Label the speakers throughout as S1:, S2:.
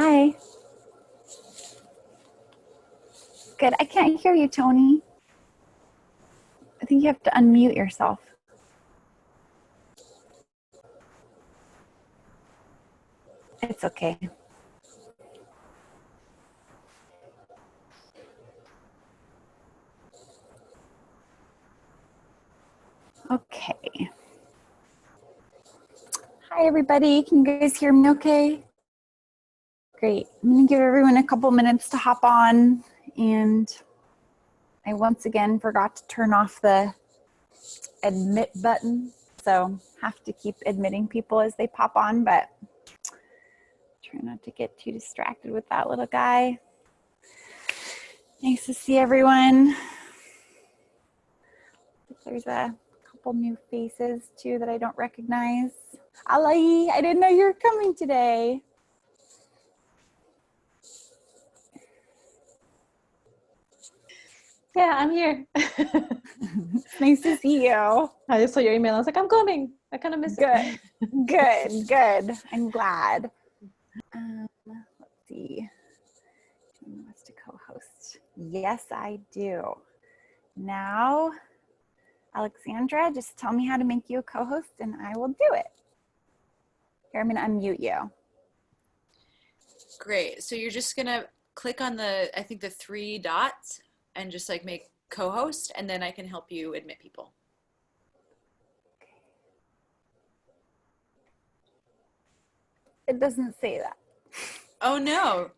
S1: Hi. Good. I can't hear you, Tony. I think you have to unmute yourself. It's okay. Okay. Hi, everybody. Can you guys hear me okay? Great. I'm going to give everyone a couple minutes to hop on. And I once again forgot to turn off the admit button. So have to keep admitting people as they pop on, but try not to get too distracted with that little guy. Nice to see everyone. There's a couple new faces too that I don't recognize. Alai, I didn't know you were coming today.
S2: Yeah, I'm here.
S1: It's nice to see you.
S2: I just saw your email. I was like, I'm coming. I kind of miss it.
S1: Good. I'm glad. Let's see. Who wants to co-host? Yes, I do. Now, Alexandra, just tell me how to make you a co-host and I will do it. Here, I'm going to unmute you.
S3: Great. So you're just going to click on the 3 dots and just like make co-host, and then I can help you admit people.
S1: It doesn't say that.
S3: Oh no.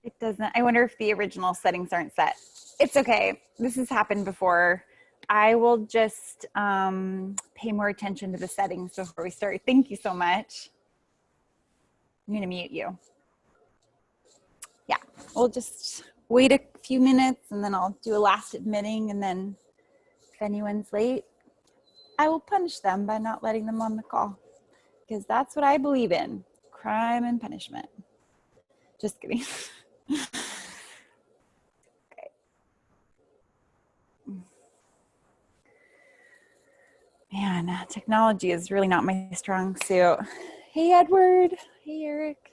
S1: It doesn't. I wonder if the original settings aren't set. It's okay. This has happened before. I will just pay more attention to the settings before we start. Thank you so much. I'm going to mute you. Yeah, we'll just wait a few minutes and then I'll do a last admitting, and then if anyone's late, I will punish them by not letting them on the call, because that's what I believe in, crime and punishment. Just kidding. Okay. Man, technology is really not my strong suit. Hey, Edward. Hey, Eric.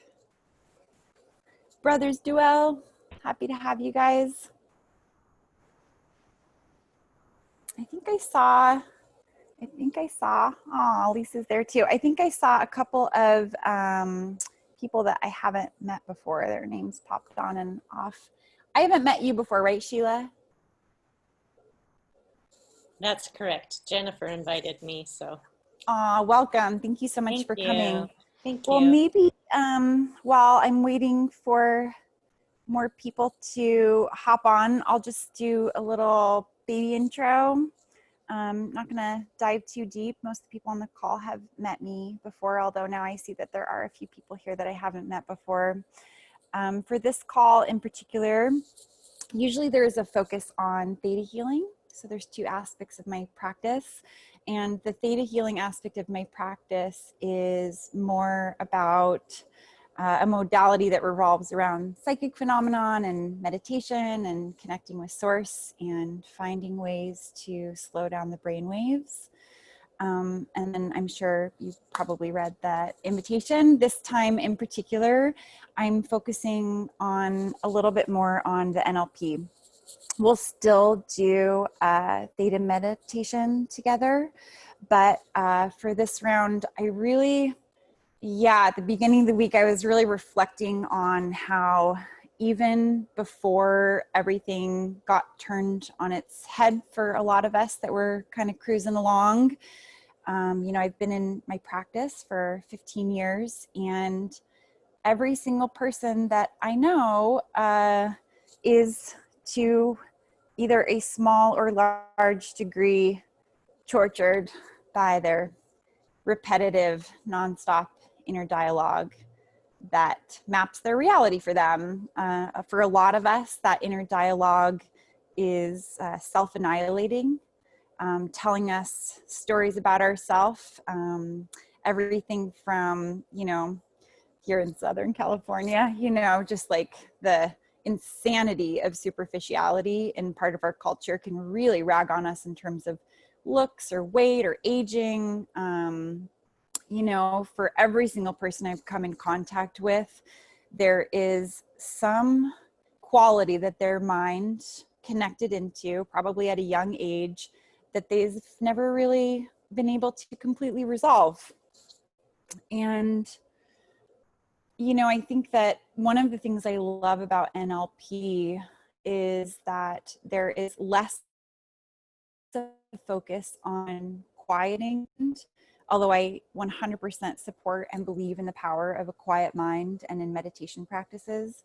S1: Brothers Duel. Happy to have you guys. I think I saw, oh, Lisa's there too. I think I saw a couple of people that I haven't met before. Their names popped on and off. I haven't met you before, right, Sheila?
S4: That's correct. Jennifer invited me, so.
S1: Welcome. Thank you so much for coming.
S4: Thank you.
S1: Well, maybe while I'm waiting for more people to hop on, I'll just do a little baby intro. I'm not gonna dive too deep. Most of the people on the call have met me before, although now I see that there are a few people here that I haven't met before. For this call in particular, usually there is a focus on theta healing. So there's two aspects of my practice, and the theta healing aspect of my practice is more about a modality that revolves around psychic phenomenon and meditation and connecting with source and finding ways to slow down the brain waves. And then I'm sure you've probably read that invitation. This time in particular, I'm focusing on a little bit more on the NLP. We'll still do theta meditation together, but for this round, at the beginning of the week, I was really reflecting on how even before everything got turned on its head for a lot of us that were kind of cruising along, I've been in my practice for 15 years, and every single person that I know is to either a small or large degree tortured by their repetitive, nonstop inner dialogue that maps their reality for them. For a lot of us, that inner dialogue is self-annihilating, telling us stories about ourselves, everything from, here in Southern California, just like the insanity of superficiality in part of our culture can really rag on us in terms of looks or weight or aging. For every single person I've come in contact with, there is some quality that their mind connected into, probably at a young age, that they've never really been able to completely resolve. And, you know, I think that one of the things I love about NLP is that there is less focus on quieting, although I 100% support and believe in the power of a quiet mind and in meditation practices.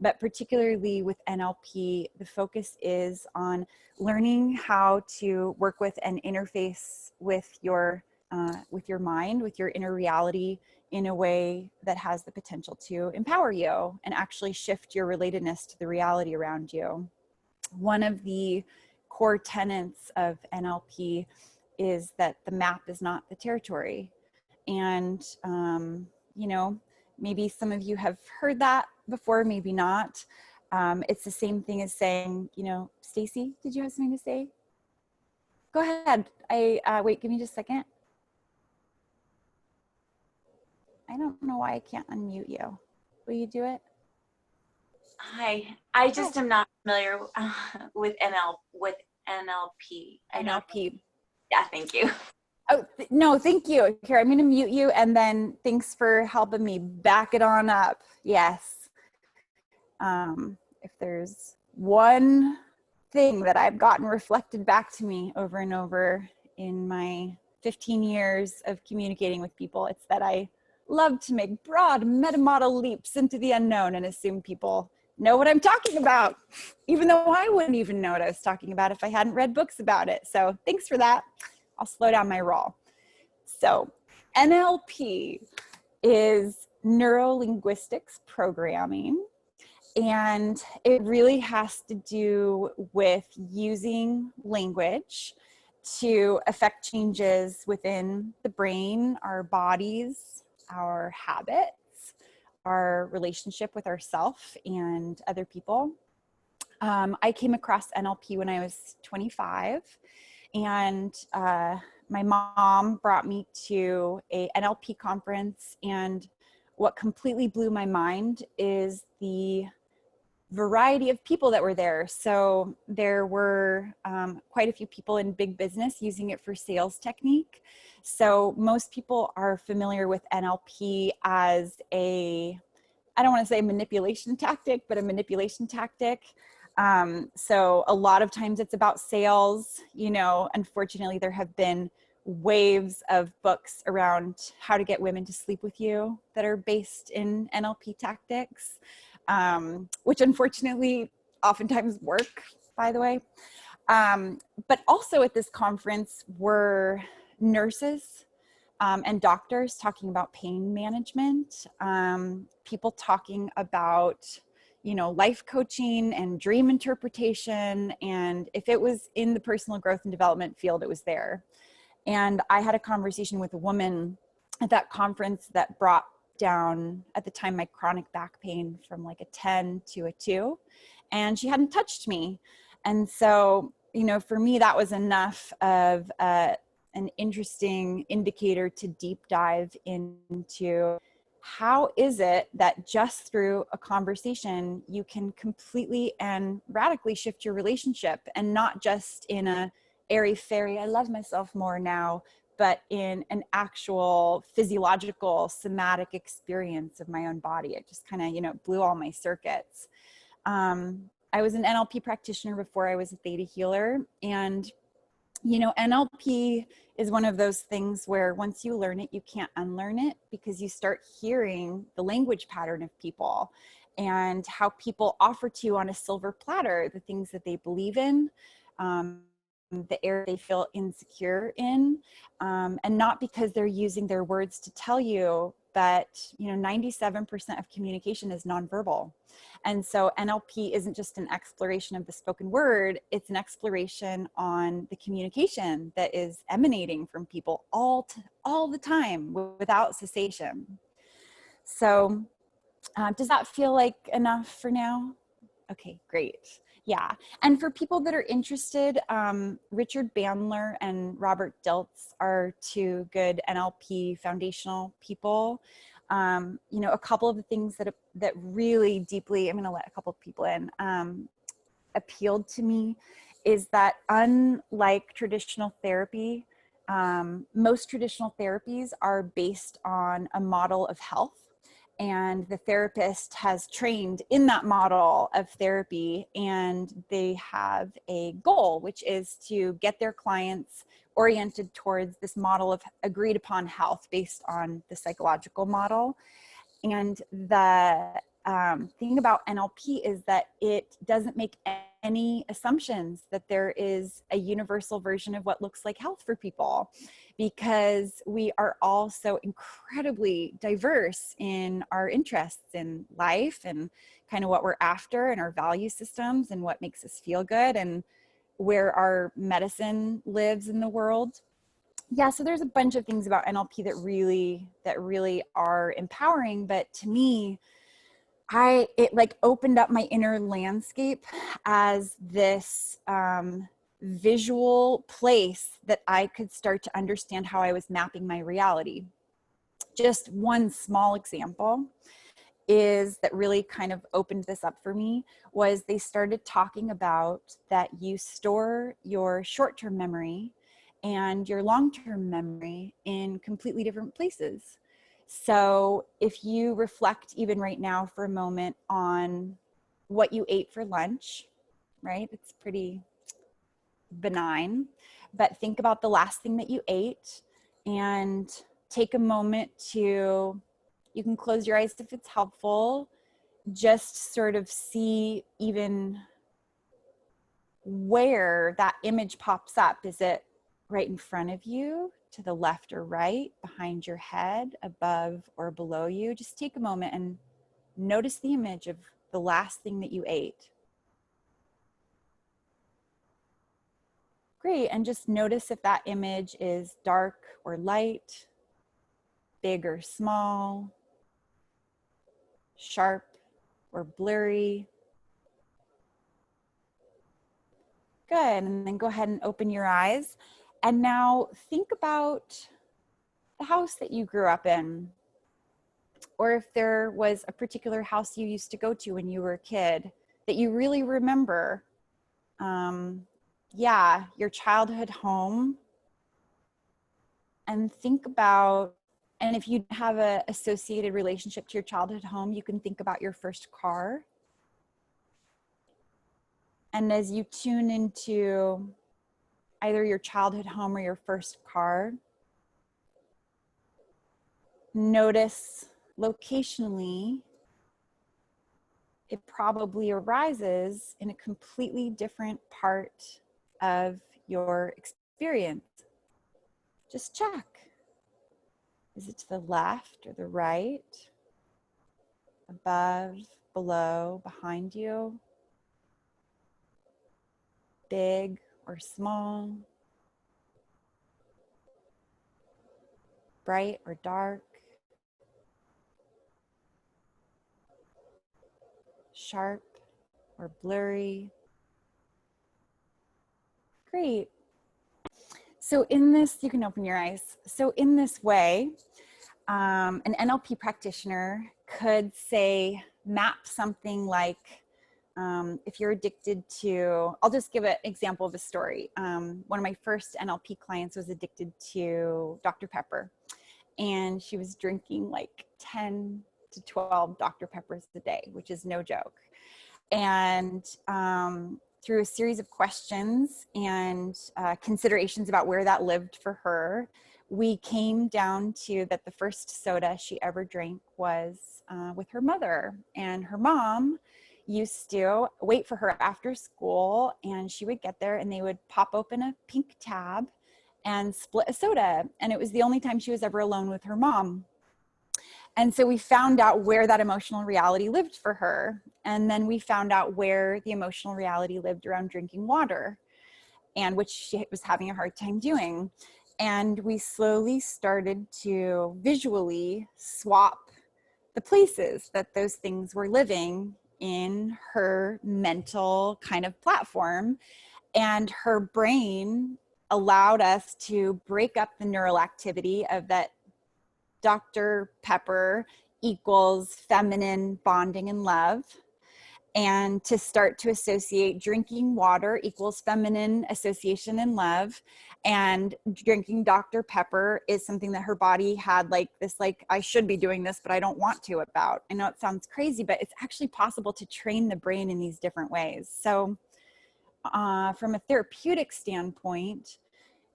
S1: But particularly with NLP, the focus is on learning how to work with and interface with your mind, with your inner reality, in a way that has the potential to empower you and actually shift your relatedness to the reality around you. One of the core tenets of NLP is that the map is not the territory. And, you know, maybe some of you have heard that before, maybe not. It's the same thing as saying, you know, Stacy, did you have something to say? Go ahead. Wait, give me just a second. I don't know why I can't unmute you. Will you do it?
S5: Hi, I just am not familiar with NLP.
S1: NLP.
S5: Yeah, thank you.
S1: Oh, no, thank you. Here, I'm going to mute you, and then thanks for helping me back it on up. Yes. If there's one thing that I've gotten reflected back to me over and over in my 15 years of communicating with people, it's that I love to make broad metamodal leaps into the unknown and assume people know what I'm talking about, even though I wouldn't even know what I was talking about if I hadn't read books about it. So thanks for that. I'll slow down my roll. So NLP is neuro-linguistics programming, and it really has to do with using language to affect changes within the brain, our bodies, our habits, our relationship with ourselves and other people. I came across NLP when I was 25, and my mom brought me to a NLP conference, and what completely blew my mind is the variety of people that were there. So there were quite a few people in big business using it for sales technique. So most people are familiar with NLP as I don't want to say manipulation tactic, but a manipulation tactic. So a lot of times it's about sales. You know, unfortunately, there have been waves of books around how to get women to sleep with you that are based in NLP tactics, which unfortunately oftentimes work, by the way. But also at this conference were nurses and doctors talking about pain management, people talking about, you know, life coaching and dream interpretation. And if it was in the personal growth and development field, it was there. And I had a conversation with a woman at that conference that brought down, at the time, my chronic back pain from like a 10 to a 2, and she hadn't touched me. And so, you know, for me, that was enough of an interesting indicator to deep dive into how is it that just through a conversation, you can completely and radically shift your relationship, and not just in a airy-fairy, I love myself more now, but in an actual physiological somatic experience of my own body. It just kind of, you know, blew all my circuits. I was an NLP practitioner before I was a theta healer. And, you know, NLP is one of those things where once you learn it, you can't unlearn it, because you start hearing the language pattern of people and how people offer to you on a silver platter the things that they believe in, the area they feel insecure in, and not because they're using their words to tell you, but, you know, 97% of communication is nonverbal. And so NLP isn't just an exploration of the spoken word, it's an exploration on the communication that is emanating from people all the time without cessation. So does that feel like enough for now? Okay, great. Yeah. And for people that are interested, Richard Bandler and Robert Dilts are two good NLP foundational people. You know, a couple of the things that really deeply, I'm going to let a couple of people in, appealed to me is that unlike traditional therapy, most traditional therapies are based on a model of health, and the therapist has trained in that model of therapy, and they have a goal, which is to get their clients oriented towards this model of agreed upon health based on the psychological model. And the thing about NLP is that it doesn't make any assumptions that there is a universal version of what looks like health for people, because we are all so incredibly diverse in our interests in life and kind of what we're after and our value systems and what makes us feel good and where our medicine lives in the world. Yeah, so there's a bunch of things about NLP that really are empowering, but to me, it like opened up my inner landscape as this visual place that I could start to understand how I was mapping my reality. Just one small example is that really kind of opened this up for me was they started talking about that you store your short-term memory and your long-term memory in completely different places. So if you reflect even right now for a moment on what you ate for lunch, right? It's pretty benign, but think about the last thing that you ate and take a moment to, you can close your eyes if it's helpful, just sort of see even where that image pops up. Is it right in front of you, to the left or right, behind your head, above or below you? Just take a moment and notice the image of the last thing that you ate. Great, and just notice if that image is dark or light, big or small, sharp or blurry. Good, and then go ahead and open your eyes. And now think about the house that you grew up in, or if there was a particular house you used to go to when you were a kid that you really remember. Yeah, your childhood home. And think about, and if you have an associated relationship to your childhood home, you can think about your first car. And as you tune into either your childhood home or your first car, notice locationally, it probably arises in a completely different part of your experience. Just check. Is it to the left or the right? Above, below, behind you? Big or small? Bright or dark? Sharp or blurry? Great. So in this, you can open your eyes. So in this way, an NLP practitioner could say, map something like, if you're addicted to, I'll just give an example of a story. One of my first NLP clients was addicted to Dr. Pepper, and she was drinking like 10 to 12 Dr. Peppers a day, which is no joke. And through a series of questions and considerations about where that lived for her, we came down to that the first soda she ever drank was with her mother. And her mom used to wait for her after school, and she would get there and they would pop open a pink tab and split a soda. And it was the only time she was ever alone with her mom. And so we found out where that emotional reality lived for her. And then we found out where the emotional reality lived around drinking water, and which she was having a hard time doing. And we slowly started to visually swap the places that those things were living in her mental kind of platform. And her brain allowed us to break up the neural activity of that Dr. Pepper equals feminine bonding and love. And to start to associate drinking water equals feminine association and love. And drinking Dr. Pepper is something that her body had like this, like, I should be doing this, but I don't want to about. I know it sounds crazy, but it's actually possible to train the brain in these different ways. So from a therapeutic standpoint,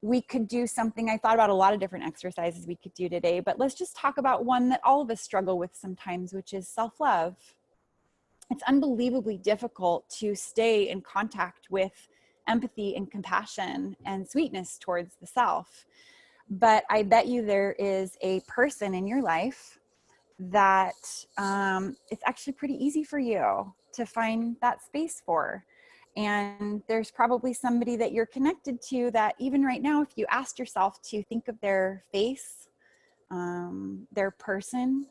S1: we could do something. I thought about a lot of different exercises we could do today, but let's just talk about one that all of us struggle with sometimes, which is self-love. It's unbelievably difficult to stay in contact with empathy and compassion and sweetness towards the self. But I bet you there is a person in your life that it's actually pretty easy for you to find that space for. And there's probably somebody that you're connected to that even right now, if you asked yourself to think of their face, their person,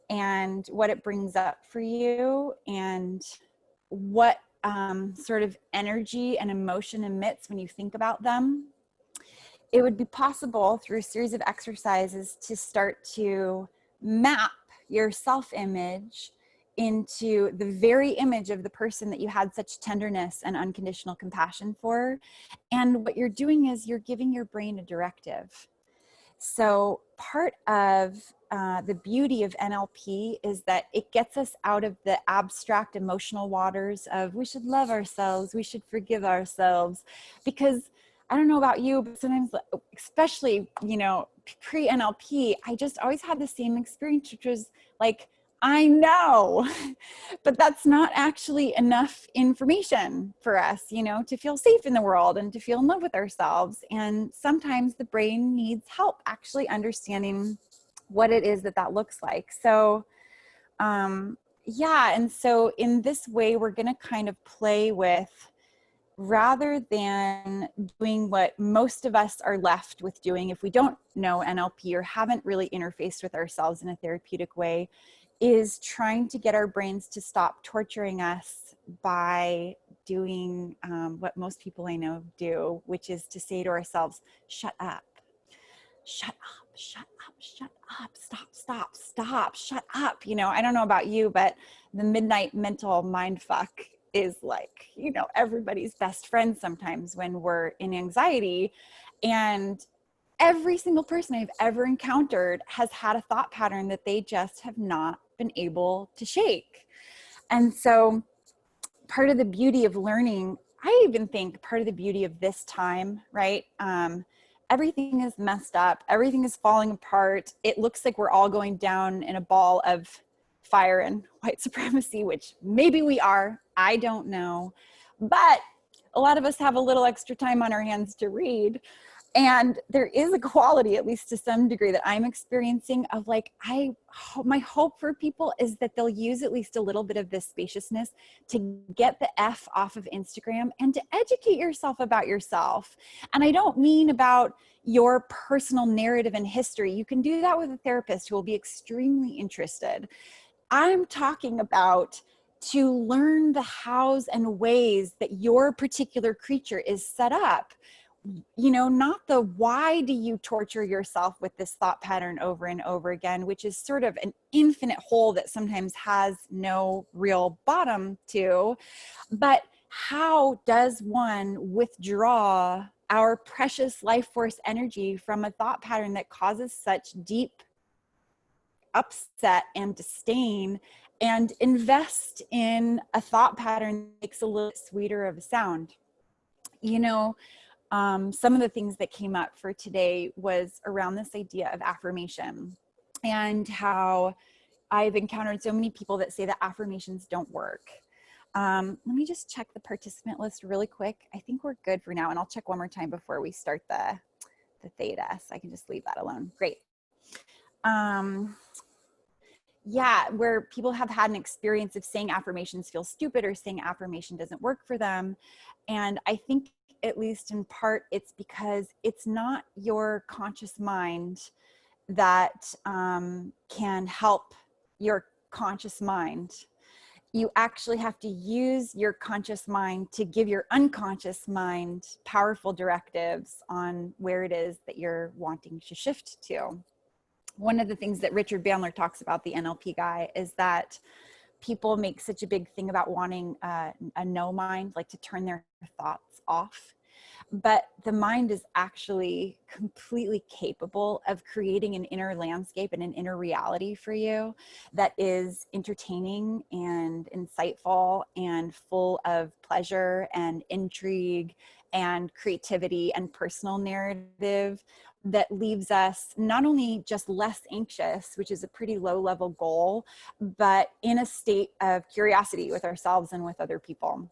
S1: and what it brings up for you, and what sort of energy and emotion emits when you think about them, it would be possible through a series of exercises to start to map your self-image into the very image of the person that you had such tenderness and unconditional compassion for. And what you're doing is you're giving your brain a directive. So part of the beauty of NLP is that it gets us out of the abstract emotional waters of we should love ourselves, we should forgive ourselves. Because I don't know about you, but sometimes, especially, you know, pre-NLP, I just always had the same experience, which was like, I know, but that's not actually enough information for us, you know, to feel safe in the world and to feel in love with ourselves. And sometimes the brain needs help actually understanding what it is that that looks like. So, yeah. And so in this way, we're going to kind of play with, rather than doing what most of us are left with doing if we don't know NLP or haven't really interfaced with ourselves in a therapeutic way, is trying to get our brains to stop torturing us by doing what most people I know do, which is to say to ourselves, shut up, shut up, shut up, shut up, stop, stop, stop, shut up. You know, I don't know about you, but the midnight mental mind fuck is like, you know, everybody's best friend sometimes when we're in anxiety. And every single person I've ever encountered has had a thought pattern that they just have not been able to shake. And so part of the beauty of learning, I even think part of the beauty of this time, right? Everything is messed up. Everything is falling apart. It looks like we're all going down in a ball of fire and white supremacy, which maybe we are. I don't know. But a lot of us have a little extra time on our hands to read. And there is a quality, at least to some degree, that I'm experiencing of like, my hope for people is that they'll use at least a little bit of this spaciousness to get the F off of Instagram and to educate yourself about yourself. And I don't mean about your personal narrative and history. You can do that with a therapist who will be extremely interested. I'm talking about to learn the hows and ways that your particular creature is set up. You know, not the why do you torture yourself with this thought pattern over and over again, which is sort of an infinite hole that sometimes has no real bottom to, but how does one withdraw our precious life force energy from a thought pattern that causes such deep upset and disdain, and invest in a thought pattern that makes a little sweeter of a sound. You know, some of the things that came up for today was around this idea of affirmation and how I've encountered so many people that say that affirmations don't work. Let me just check the participant list really quick. I think we're good for now, and I'll check one more time before we start the theta, so I can just leave that alone. Great. Yeah, where people have had an experience of saying affirmations feel stupid or saying affirmation doesn't work for them. And I think, at least in part, it's because it's not your conscious mind that can help your conscious mind. You actually have to use your conscious mind to give your unconscious mind powerful directives on where it is that you're wanting to shift to. one of the things that Richard Bandler talks about, the NLP guy, is that people make such a big thing about wanting a no mind, like to turn their thoughts off. But the mind is actually completely capable of creating an inner landscape and an inner reality for you that is entertaining and insightful and full of pleasure and intrigue and creativity and personal narrative that leaves us not only just less anxious, which is a pretty low level goal, but in a state of curiosity with ourselves and with other people.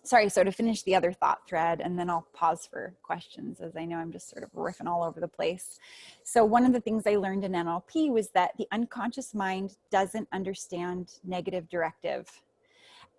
S1: Sorry, so to finish the other thought thread, and then I'll pause for questions, as I know I'm just sort of riffing all over the place. So one of the things I learned in NLP was that the unconscious mind doesn't understand negative directive.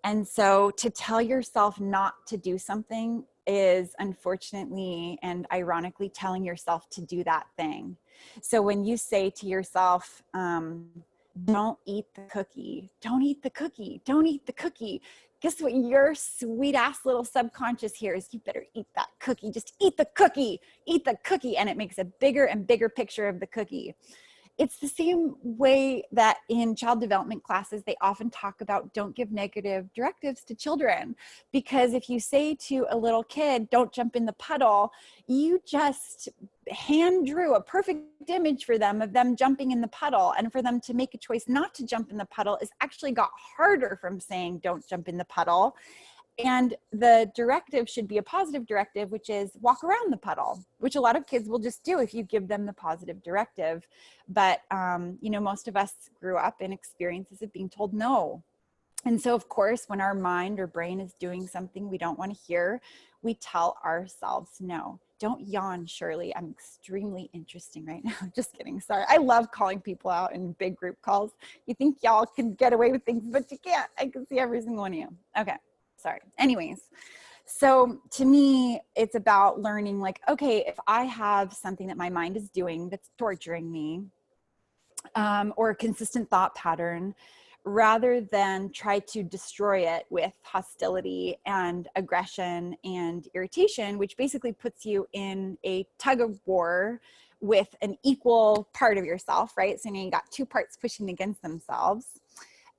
S1: And so to tell yourself not to do something is unfortunately and ironically telling yourself to do that thing. So when you say to yourself, don't eat the cookie, don't eat the cookie, don't eat the cookie, guess what your sweet ass little subconscious hears? You better eat that cookie. Just eat the cookie, eat the cookie. And it makes a bigger and bigger picture of the cookie. It's the same way that in child development classes, they often talk about don't give negative directives to children. Because if you say to a little kid, don't jump in the puddle, you just hand drew a perfect image for them of them jumping in the puddle. And for them to make a choice not to jump in the puddle is actually got harder from saying don't jump in the puddle. And the directive should be a positive directive, which is walk around the puddle, which a lot of kids will just do if you give them the positive directive. But, you know, most of us grew up in experiences of being told no. And so, of course, when our mind or brain is doing something we don't want to hear, we tell ourselves no. Don't yawn, Shirley. I'm extremely interesting right now. Just kidding. Sorry. I love calling people out in big group calls. You think y'all can get away with things, but you can't. I can see every single one of you. Okay. Sorry. Anyways, so to me, it's about learning like, okay, if I have something that my mind is doing that's torturing me, or a consistent thought pattern, rather than try to destroy it with hostility and aggression and irritation, which basically puts you in a tug of war with an equal part of yourself, right? So now you got two parts pushing against themselves.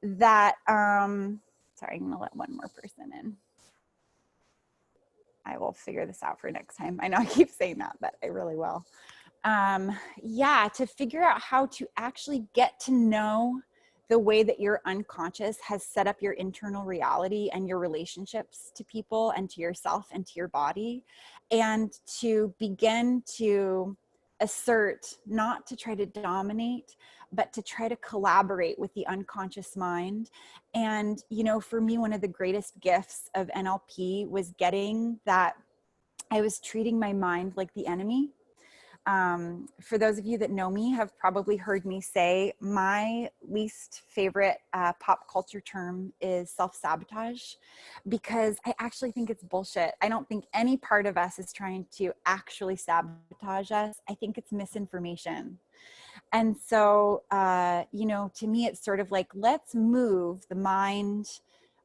S1: That, sorry, I'm gonna let one more person in. I will figure this out for next time. I know I keep saying that, but I really will. Yeah, to figure out how to actually get to know the way that your unconscious has set up your internal reality and your relationships to people and to yourself and to your body, and to begin to assert, not to try to dominate, but to try to collaborate with the unconscious mind. And, you know, for me, one of the greatest gifts of NLP was getting that I was treating my mind like the enemy. For those of you that know me have probably heard me say my least favorite pop culture term is self-sabotage, because I actually think it's bullshit. I don't think any part of us is trying to actually sabotage us. I think it's misinformation. And so, you know, to me, it's sort of like, let's move the mind,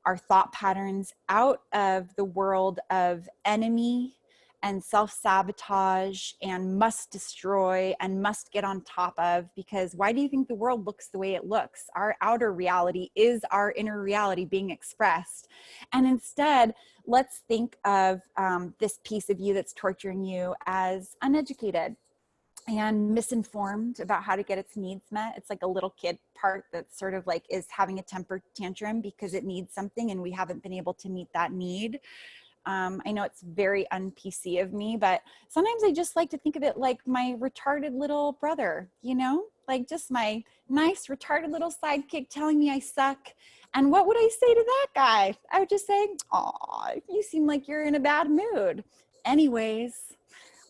S1: our thought patterns out of the world of enemy and self-sabotage and must destroy and must get on top of, because why do you think the world looks the way it looks? Our outer reality is our inner reality being expressed. And instead, let's think of this piece of you that's torturing you as uneducated and misinformed about how to get its needs met. It's like a little kid part that sort of like is having a temper tantrum because it needs something and we haven't been able to meet that need. I know it's very un-PC of me, but sometimes I just like to think of it like my retarded little brother, you know, like just my nice retarded little sidekick telling me I suck. And what would I say to that guy? I would just say, "Aw, you seem like you're in a bad mood." Anyways,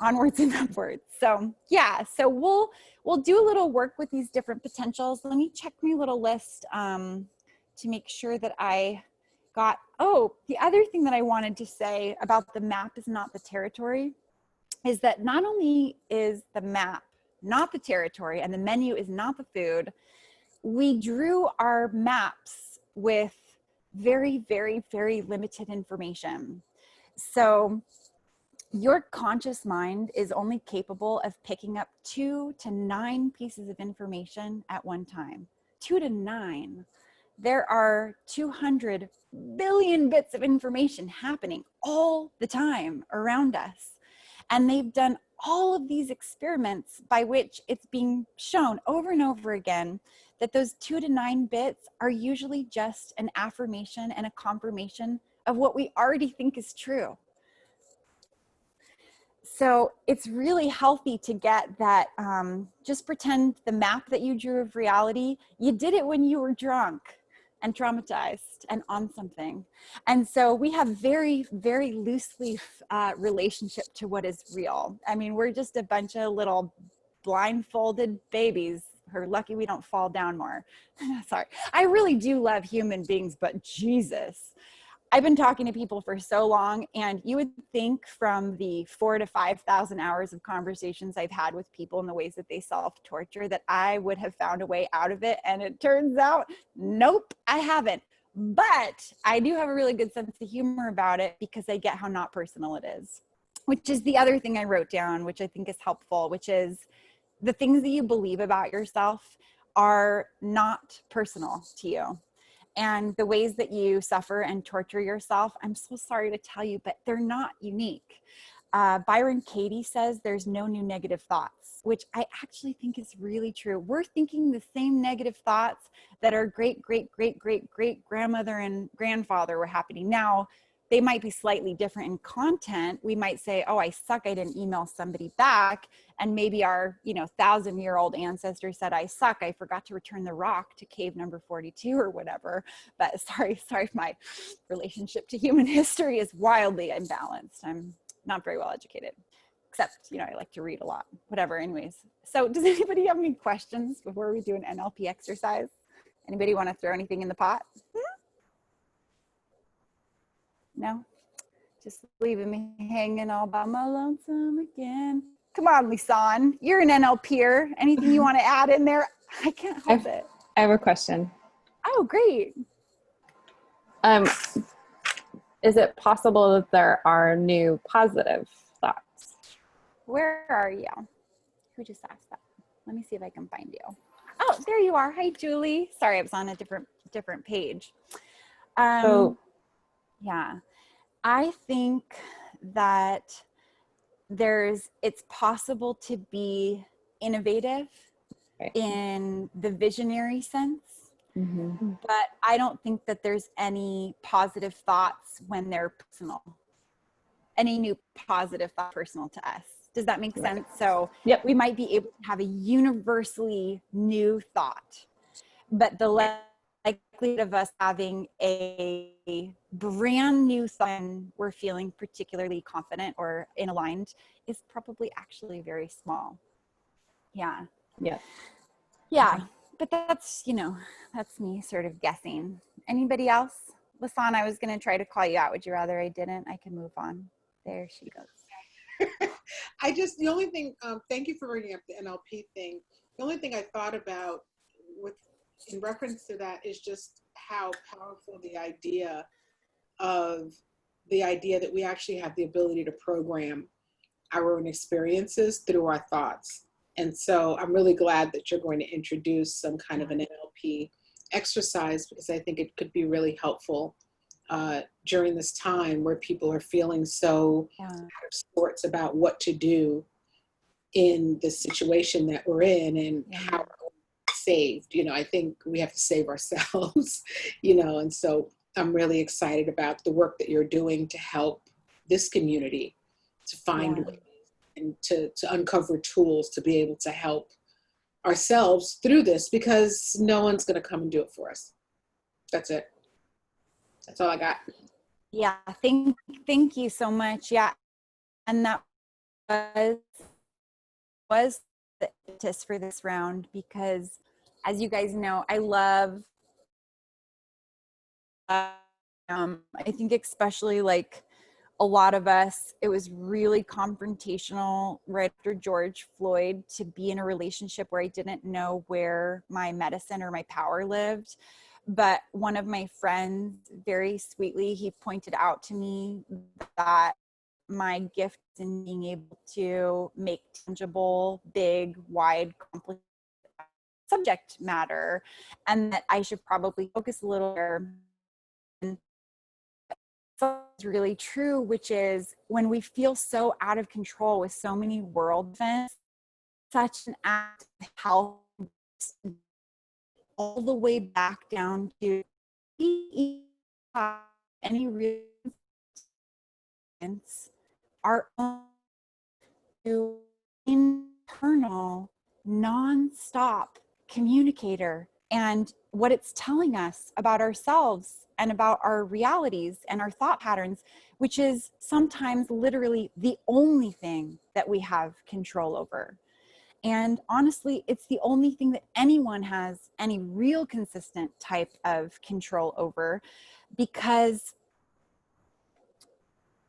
S1: onwards and upwards. So yeah, so we'll do a little work with these different potentials. Let me check my little list to make sure that I got, oh, the other thing that I wanted to say about the map is not the territory is that not only is the map not the territory and the menu is not the food, we drew our maps with very, very, very limited information. So your conscious mind is only capable of picking up 2 to 9 pieces of information at one time. 2 to 9. There are 200 billion bits of information happening all the time around us. And they've done all of these experiments by which it's being shown over and over again that those 2 to 9 bits are usually just an affirmation and a confirmation of what we already think is true. So it's really healthy to get that, just pretend the map that you drew of reality, you did it when you were drunk and traumatized and on something. And so we have very, very loosely relationship to what is real. I mean, we're just a bunch of little blindfolded babies. We're lucky we don't fall down more. Sorry. I really do love human beings, but Jesus. I've been talking to people for so long, and you would think from the 4,000 to 5,000 hours of conversations I've had with people in the ways that they self-torture that I would have found a way out of it. And it turns out, nope, I haven't. But I do have a really good sense of humor about it because I get how not personal it is, which is the other thing I wrote down, which I think is helpful, which is the things that you believe about yourself are not personal to you. And the ways that you suffer and torture yourself, I'm so sorry to tell you, but they're not unique. Byron Katie says there's no new negative thoughts, which I actually think is really true. We're thinking the same negative thoughts that our great, great, great, great, great grandmother and grandfather were happening. Now, they might be slightly different in content. We might say, oh, I suck, I didn't email somebody back. And maybe our, 1,000-year-old ancestor said, I suck, I forgot to return the rock to cave number 42 or whatever. But sorry, my relationship to human history is wildly imbalanced. I'm not very well educated, except, I like to read a lot, whatever, anyways. So does anybody have any questions before we do an NLP exercise? Anybody want to throw anything in the pot? No? Just leaving me hanging all by my lonesome again. Come on, Lisan. You're an NLPer. Anything you want to add in there? I can't help it.
S2: I have a question.
S1: Oh, great.
S2: Is it possible that there are new positive thoughts?
S1: Where are you? Who just asked that? Let me see if I can find you. Oh, there you are. Hi, Julie. Sorry, I was on a different page. Yeah. I think that it's possible to be innovative in the visionary sense, but I don't think that there's any positive thoughts when they're personal. Any new positive thought personal to us. Does that make sense? So we might be able to have a universally new thought, but the likelihood of us having a brand new thought when we're feeling particularly confident or in aligned is probably actually very small. Yeah. But that's, that's me sort of guessing. Anybody else? Lisan, I was going to try to call you out. Would you rather I didn't? I can move on. There she goes.
S6: The only thing, thank you for bringing up the NLP thing. The only thing I thought about in reference to that is just how powerful the idea that we actually have the ability to program our own experiences through our thoughts. And so I'm really glad that you're going to introduce some kind of an NLP exercise, because I think it could be really helpful during this time where people are feeling so out of sorts about what to do in the situation that we're in and how we're saved. I think we have to save ourselves, and so I'm really excited about the work that you're doing to help this community to find ways and to uncover tools to be able to help ourselves through this, because no one's going to come and do it for us. That's it. That's all I got.
S1: Yeah, thank you so much. Yeah, and that was the impetus for this round, because as you guys know, I love I think especially like a lot of us, it was really confrontational right after George Floyd to be in a relationship where I didn't know where my medicine or my power lived. But one of my friends, very sweetly, he pointed out to me that my gift in being able to make tangible, big, wide, complicated subject matter, and that I should probably focus a little more. So it's really true, which is when we feel so out of control with so many world events, such an act of health all the way back down to any real our own internal, non-stop communicator, and what it's telling us about ourselves and about our realities and our thought patterns, which is sometimes literally the only thing that we have control over. And honestly, it's the only thing that anyone has any real consistent type of control over, because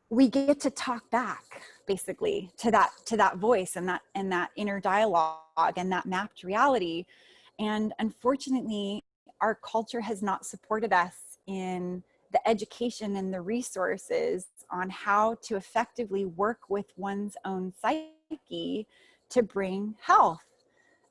S1: we get to talk back basically to that voice and that inner dialogue and that mapped reality. And unfortunately, our culture has not supported us in the education and the resources on how to effectively work with one's own psyche to bring health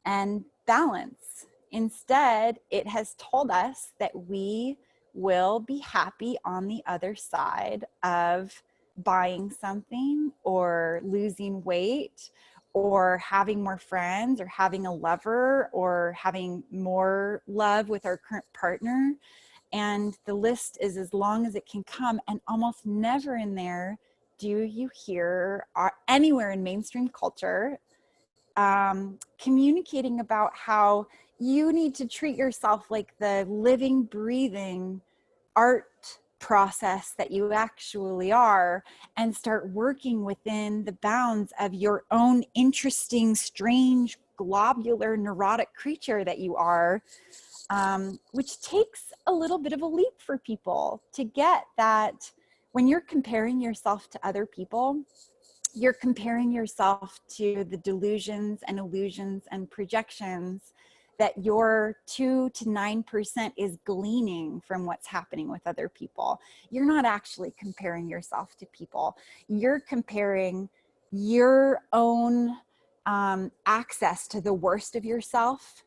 S1: and balance. Instead, it has told us that we will be happy on the other side of buying something or losing weight or having more friends or having a lover or having more love with our current partner. And the list is as long as it can come, and almost never in there do you hear anywhere in mainstream culture communicating about how you need to treat yourself like the living, breathing art process that you actually are, and start working within the bounds of your own interesting, strange, globular, neurotic creature that you are, which takes a little bit of a leap for people to get that. When you're comparing yourself to other people, you're comparing yourself to the delusions and illusions and projections that your 2 to 9% is gleaning from what's happening with other people. You're not actually comparing yourself to people. You're comparing your own access to the worst of yourself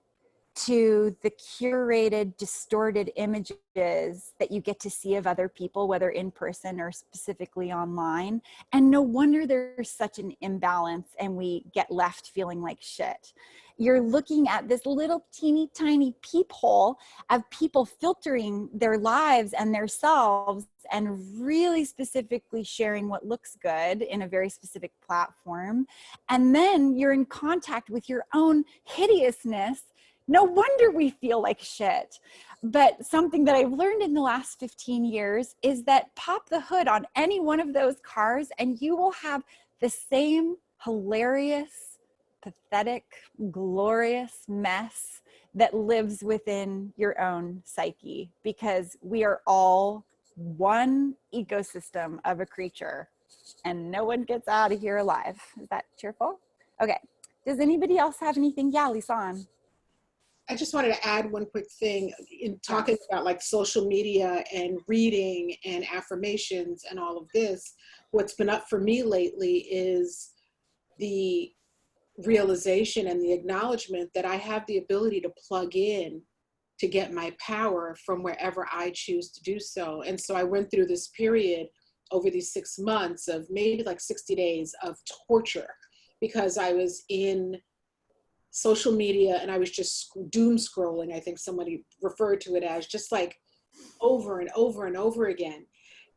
S1: to the curated, distorted images that you get to see of other people, whether in person or specifically online. And no wonder there's such an imbalance and we get left feeling like shit. You're looking at this little teeny tiny peephole of people filtering their lives and their selves and really specifically sharing what looks good in a very specific platform. And then you're in contact with your own hideousness. No wonder we feel like shit. But something that I've learned in the last 15 years is that pop the hood on any one of those cars and you will have the same hilarious, pathetic, glorious mess that lives within your own psyche, because we are all one ecosystem of a creature and no one gets out of here alive. Is that cheerful? Okay. Does anybody else have anything? Yeah, Lisan.
S6: I just wanted to add one quick thing in talking about like social media and reading and affirmations and all of this. What's been up for me lately is the realization and the acknowledgement that I have the ability to plug in to get my power from wherever I choose to do so. And so I went through this period over these 6 months of maybe like 60 days of torture, because I was in social media and I was just doom scrolling. I think somebody referred to it as, just like over and over and over again.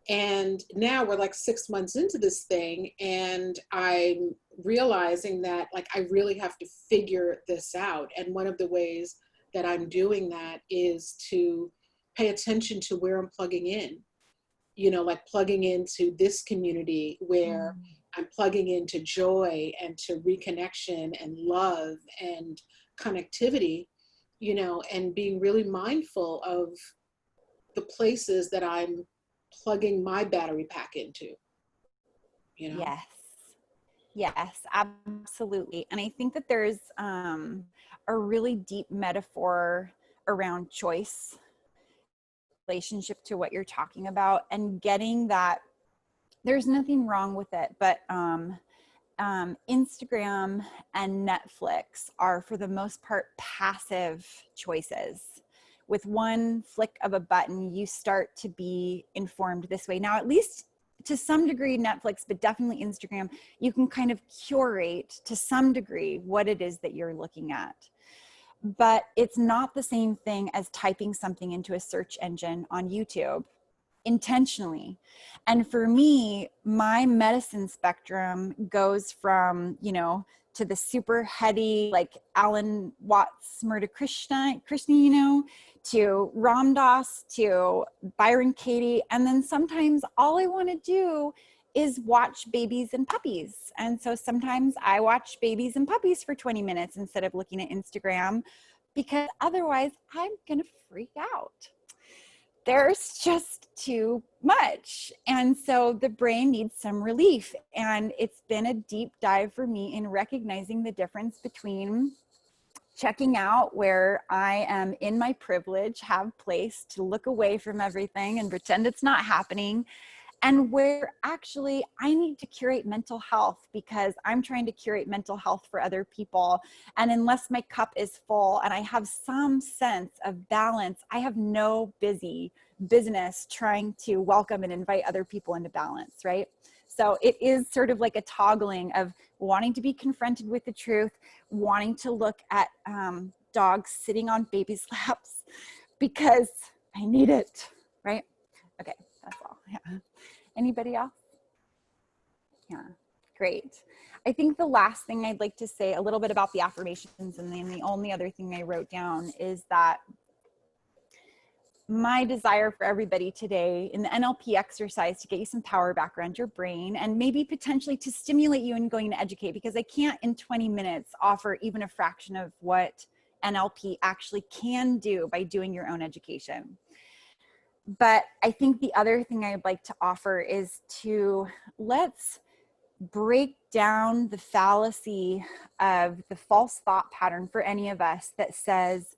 S6: And now we're like 6 months into this thing and I'm realizing that like I really have to figure this out. And one of the ways that I'm doing that is to pay attention to where I'm plugging in, you know, like plugging into this community where I'm plugging into joy and to reconnection and love and connectivity, you know, and being really mindful of the places that I'm plugging my battery pack into, you know?
S1: Yes. Yes, absolutely. And I think that there's a really deep metaphor around choice, relationship to what you're talking about, and getting that there's nothing wrong with it, but Instagram and Netflix are for the most part passive choices. With one flick of a button, you start to be informed this way. Now, at least to some degree Netflix, but definitely Instagram, you can kind of curate to some degree what it is that you're looking at. But it's not the same thing as typing something into a search engine on YouTube intentionally. And for me, my medicine spectrum goes from, you know, to the super heady, like Alan Watts, Murder Krishna, you know, to Ram Dass, to Byron Katie. And then sometimes all I want to do is watch babies and puppies. And so sometimes I watch babies and puppies for 20 minutes instead of looking at Instagram, because otherwise I'm going to freak out. There's just too much. And so the brain needs some relief. And it's been a deep dive for me in recognizing the difference between checking out where I am in my privilege, have place to look away from everything and pretend it's not happening, and where actually I need to curate mental health because I'm trying to curate mental health for other people. And unless my cup is full and I have some sense of balance, I have no business trying to welcome and invite other people into balance, right? So it is sort of like a toggling of wanting to be confronted with the truth, wanting to look at dogs sitting on babies' laps because I need it, right? Okay, that's all. Yeah. Anybody else? Yeah, great. I think the last thing I'd like to say a little bit about the affirmations, and then the only other thing I wrote down is that my desire for everybody today in the NLP exercise to get you some power back around your brain and maybe potentially to stimulate you in going to educate, because I can't in 20 minutes offer even a fraction of what NLP actually can do by doing your own education. But I think the other thing I'd like to offer is to let's break down the fallacy of the false thought pattern for any of us that says,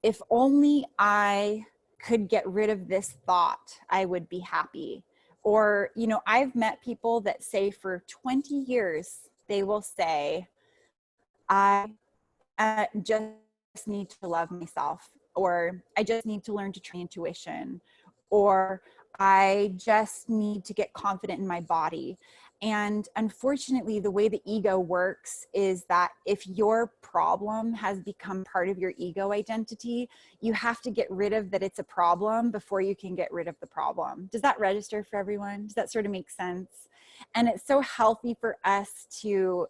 S1: if only I could get rid of this thought, I would be happy. Or, you know, I've met people that say for 20 years, they will say, I just need to love myself, or I just need to learn to train intuition, or I just need to get confident in my body. And unfortunately, the way the ego works is that if your problem has become part of your ego identity, you have to get rid of that it's a problem before you can get rid of the problem. Does that register for everyone? Does that sort of make sense? And it's so healthy for us to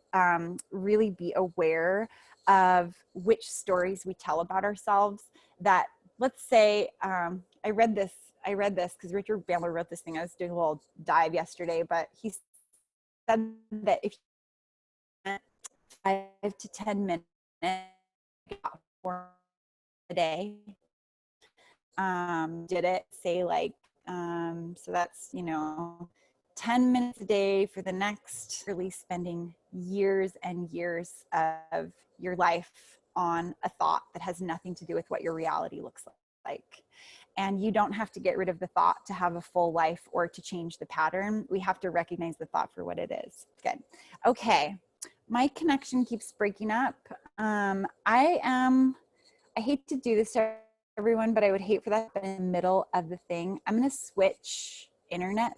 S1: really be aware of which stories we tell about ourselves. That, let's say, I read this because Richard Bandler wrote this thing. I was doing a little dive yesterday, but he said that if you 5 to 10 minutes for a day, did it say like, so that's, you know, 10 minutes a day for the next, really spending years and years of your life on a thought that has nothing to do with what your reality looks like. And you don't have to get rid of the thought to have a full life or to change the pattern. We have to recognize the thought for what it is. Good. Okay. My connection keeps breaking up. I hate to do this to everyone, but I would hate for that to be in the middle of the thing. I'm going to switch internets.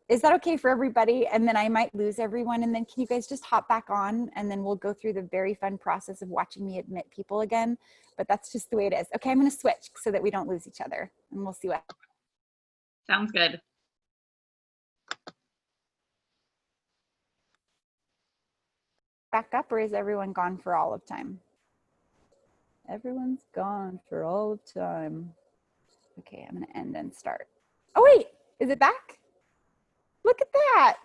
S1: Is that okay for everybody? And then I might lose everyone. And then can you guys just hop back on? And then we'll go through the very fun process of watching me admit people again. But that's just the way it is. Okay, I'm going to switch so that we don't lose each other. And we'll see what.
S7: Sounds good.
S1: Back up, or is everyone gone for all of time? Everyone's gone for all of time. Okay, I'm going to end and start. Oh, wait, is it back? Look at that.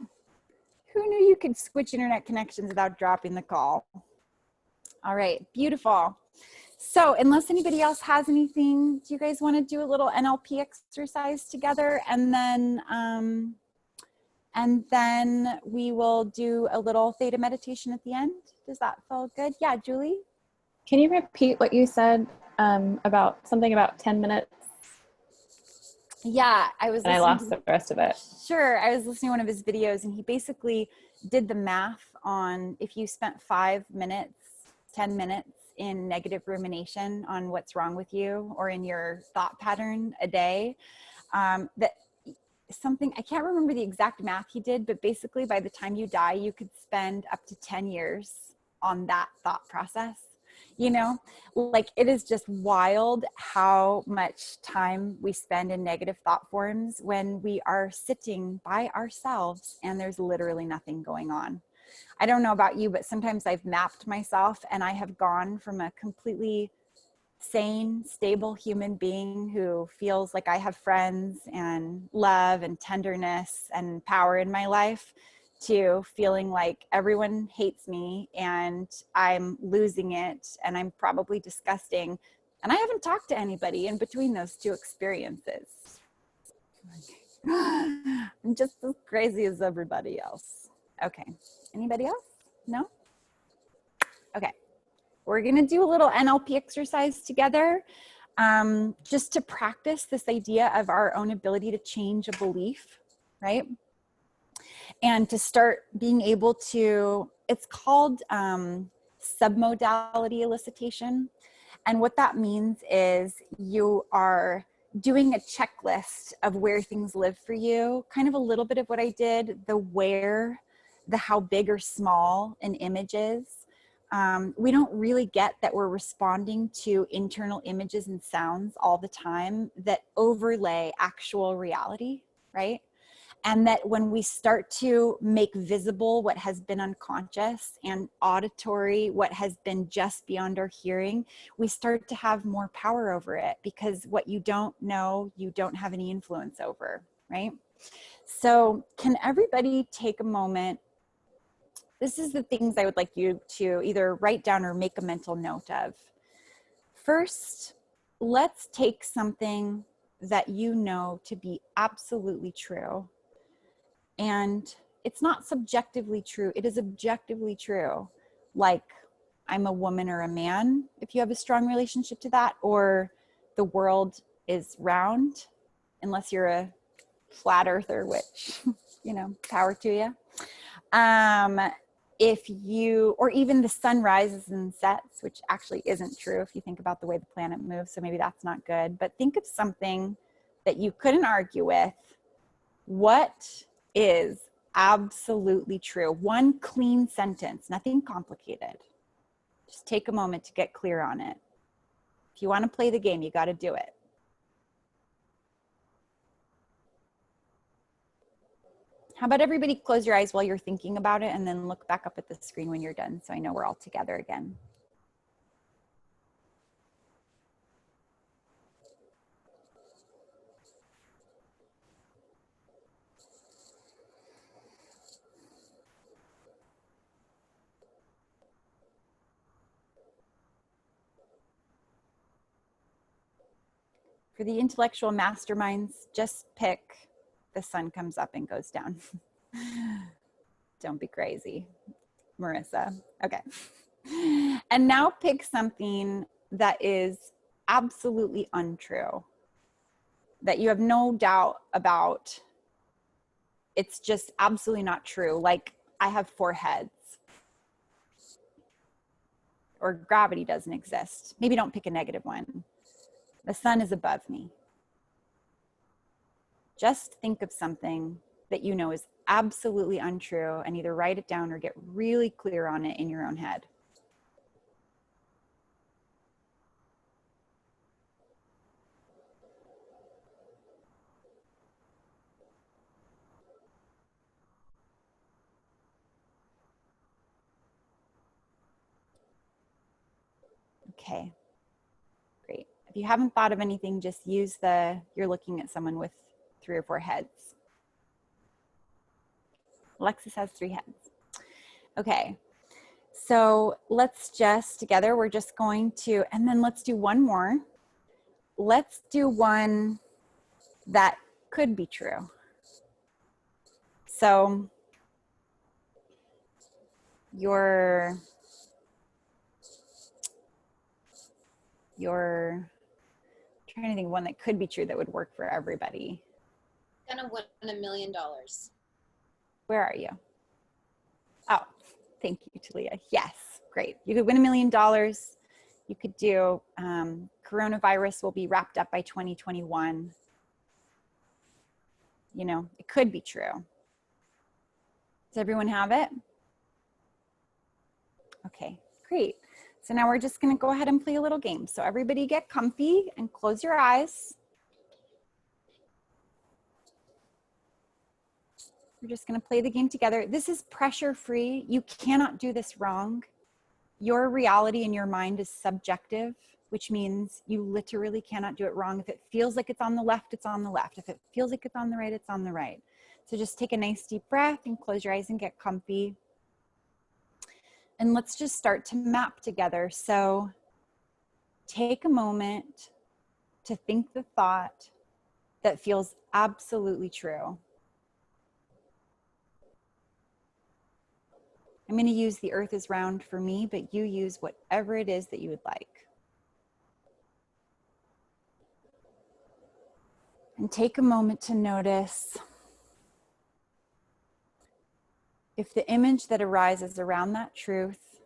S1: Who knew you could switch internet connections without dropping the call? All right, beautiful. So unless anybody else has anything, do you guys want to do a little NLP exercise together? And then we will do a little theta meditation at the end. Does that feel good? Yeah, Julie?
S2: Can you repeat what you said about something about 10 minutes?
S1: Yeah, I was
S2: And I
S1: listening
S2: lost the rest of it.
S1: Sure. I was listening to one of his videos and he basically did the math on if you spent 5 minutes, 10 minutes in negative rumination on what's wrong with you or in your thought pattern a day, that something, I can't remember the exact math he did, but basically by the time you die, you could spend up to 10 years on that thought process. You know, like it is just wild how much time we spend in negative thought forms when we are sitting by ourselves and there's literally nothing going on. I don't know about you, but sometimes I've mapped myself and I have gone from a completely sane, stable human being who feels like I have friends and love and tenderness and power in my life to feeling like everyone hates me and I'm losing it and I'm probably disgusting. And I haven't talked to anybody in between those two experiences. I'm just as crazy as everybody else. Okay. Anybody else? No? Okay. We're going to do a little NLP exercise together, just to practice this idea of our own ability to change a belief, right? And to start being able to, it's called submodality elicitation. And what that means is you are doing a checklist of where things live for you, kind of a little bit of what I did, the where, the how big or small an image is. We don't really get that we're responding to internal images and sounds all the time that overlay actual reality, right? And that when we start to make visible what has been unconscious and auditory, what has been just beyond our hearing, we start to have more power over it because what you don't know, you don't have any influence over, right? So can everybody take a moment? This is the things I would like you to either write down or make a mental note of. First, let's take something that you know to be absolutely true. And it's not subjectively true, it is objectively true. Like, I'm a woman or a man, if you have a strong relationship to that, or the world is round, unless you're a flat earther, which, you know, power to you. If you, or even the sun rises and sets, which actually isn't true if you think about the way the planet moves, so maybe that's not good. But think of something that you couldn't argue with. What is absolutely true? One clean sentence, nothing complicated. Just take a moment to get clear on it. If you want to play the game, you got to do it. How about everybody close your eyes while you're thinking about it and then look back up at the screen when you're done so I know we're all together again. For the intellectual masterminds, just pick the sun comes up and goes down. Don't be crazy, Marissa. Okay. And now pick something that is absolutely untrue, that you have no doubt about. It's just absolutely not true. Like, I have 4 heads. Or gravity doesn't exist. Maybe don't pick a negative one. The sun is above me. Just think of something that you know is absolutely untrue and either write it down or get really clear on it in your own head. Okay, great. If you haven't thought of anything, just use you're looking at someone with 3 or 4 heads. Alexis has 3 heads. Okay, so let's just, together, we're just going to, and then let's do one more. Let's do one that could be true. So trying to think of one that could be true that would work for everybody.
S8: Gonna win $1 million.
S1: Where are you? Oh, thank you, Talia. Yes, great. You could win $1 million. You could do coronavirus will be wrapped up by 2021. You know, it could be true. Does everyone have it? Okay, great. So now we're just going to go ahead and play a little game. So everybody get comfy and close your eyes. We're just going to play the game together. This is pressure-free. You cannot do this wrong. Your reality in your mind is subjective, which means you literally cannot do it wrong. If it feels like it's on the left, it's on the left. If it feels like it's on the right, it's on the right. So just take a nice deep breath and close your eyes and get comfy. And let's just start to map together. So take a moment to think the thought that feels absolutely true. I'm going to use the earth is round for me, but you use whatever it is that you would like. And take a moment to notice if the image that arises around that truth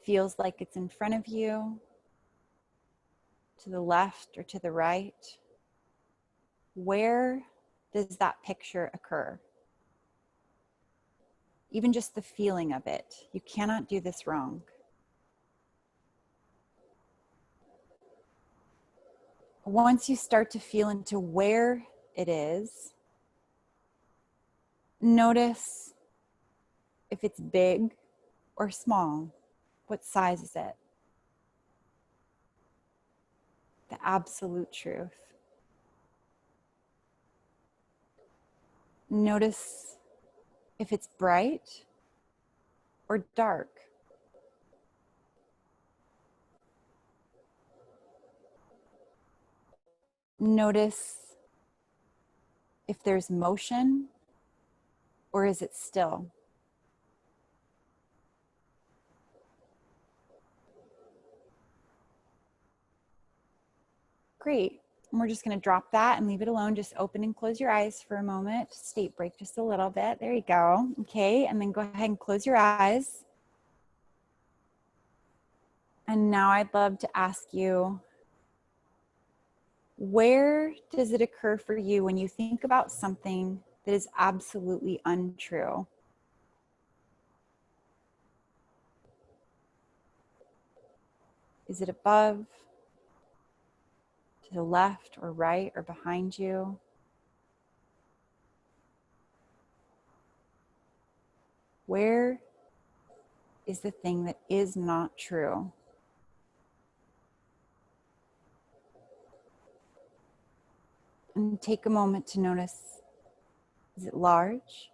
S1: feels like it's in front of you, to the left or to the right. Where does that picture occur? Even just the feeling of it. You cannot do this wrong. Once you start to feel into where it is, notice if it's big or small. What size is it? The absolute truth. Notice if it's bright or dark. Notice if there's motion or is it still? Great. And we're just going to drop that and leave it alone. Just open and close your eyes for a moment. State break just a little bit. There you go. Okay. And then go ahead and close your eyes. And now I'd love to ask you, where does it occur for you when you think about something that is absolutely untrue? Is it above, to the left or right or behind you? Where is the thing that is not true? And take a moment to notice, is it large?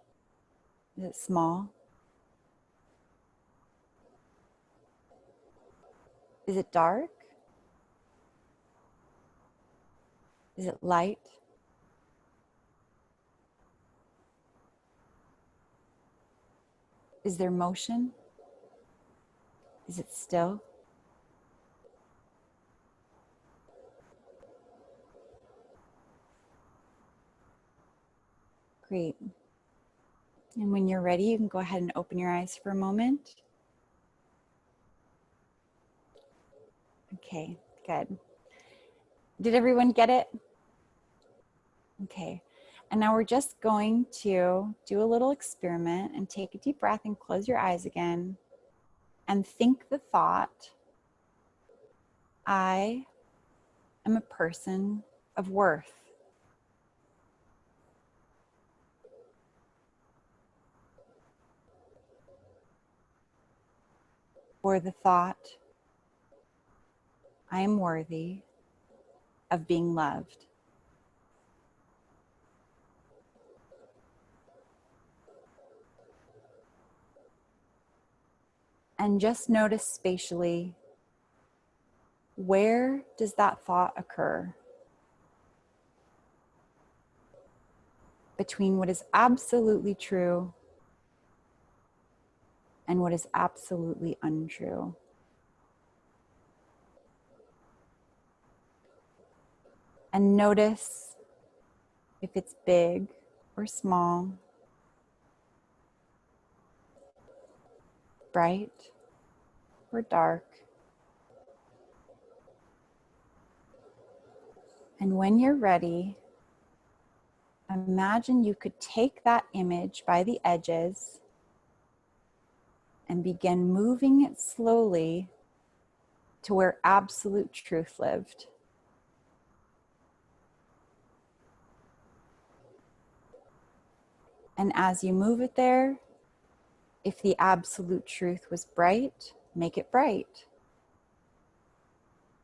S1: Is it small? Is it dark? Is it light? Is there motion? Is it still? Great. And when you're ready, you can go ahead and open your eyes for a moment. Okay, good. Did everyone get it? Okay. And now we're just going to do a little experiment and take a deep breath and close your eyes again and think the thought, I am a person of worth. Or the thought, I am worthy of being loved. And just notice spatially, where does that thought occur? Between what is absolutely true and what is absolutely untrue. And notice if it's big or small, bright or dark. And when you're ready, imagine you could take that image by the edges and begin moving it slowly to where absolute truth lived. And as you move it there, if the absolute truth was bright, make it bright.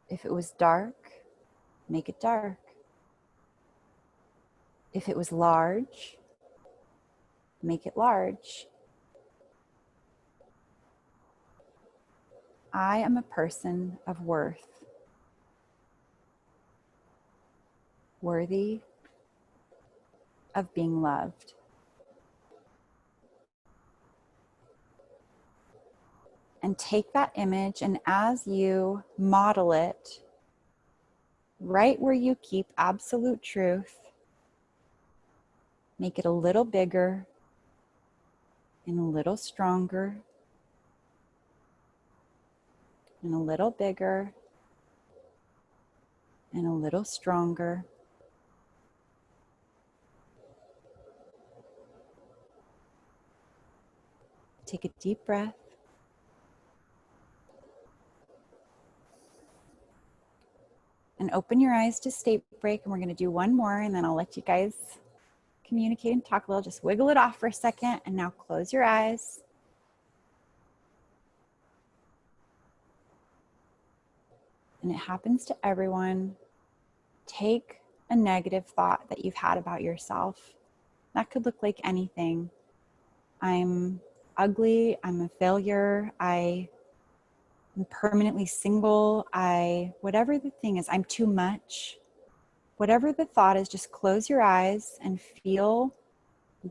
S1: If it was dark, make it dark. If it was large, make it large. I am a person of worth, worthy of being loved. And take that image, and as you model it, right where you keep absolute truth, make it a little bigger and a little stronger and a little bigger and a little stronger. Take a deep breath. And open your eyes to state break, and we're going to do one more, and then I'll let you guys communicate and talk a little. Just wiggle it off for a second, and now close your eyes. And it happens to everyone. Take a negative thought that you've had about yourself. That could look like anything. I'm ugly, I'm a failure, I'm permanently single, whatever the thing is, I'm too much. Whatever the thought is, just close your eyes and feel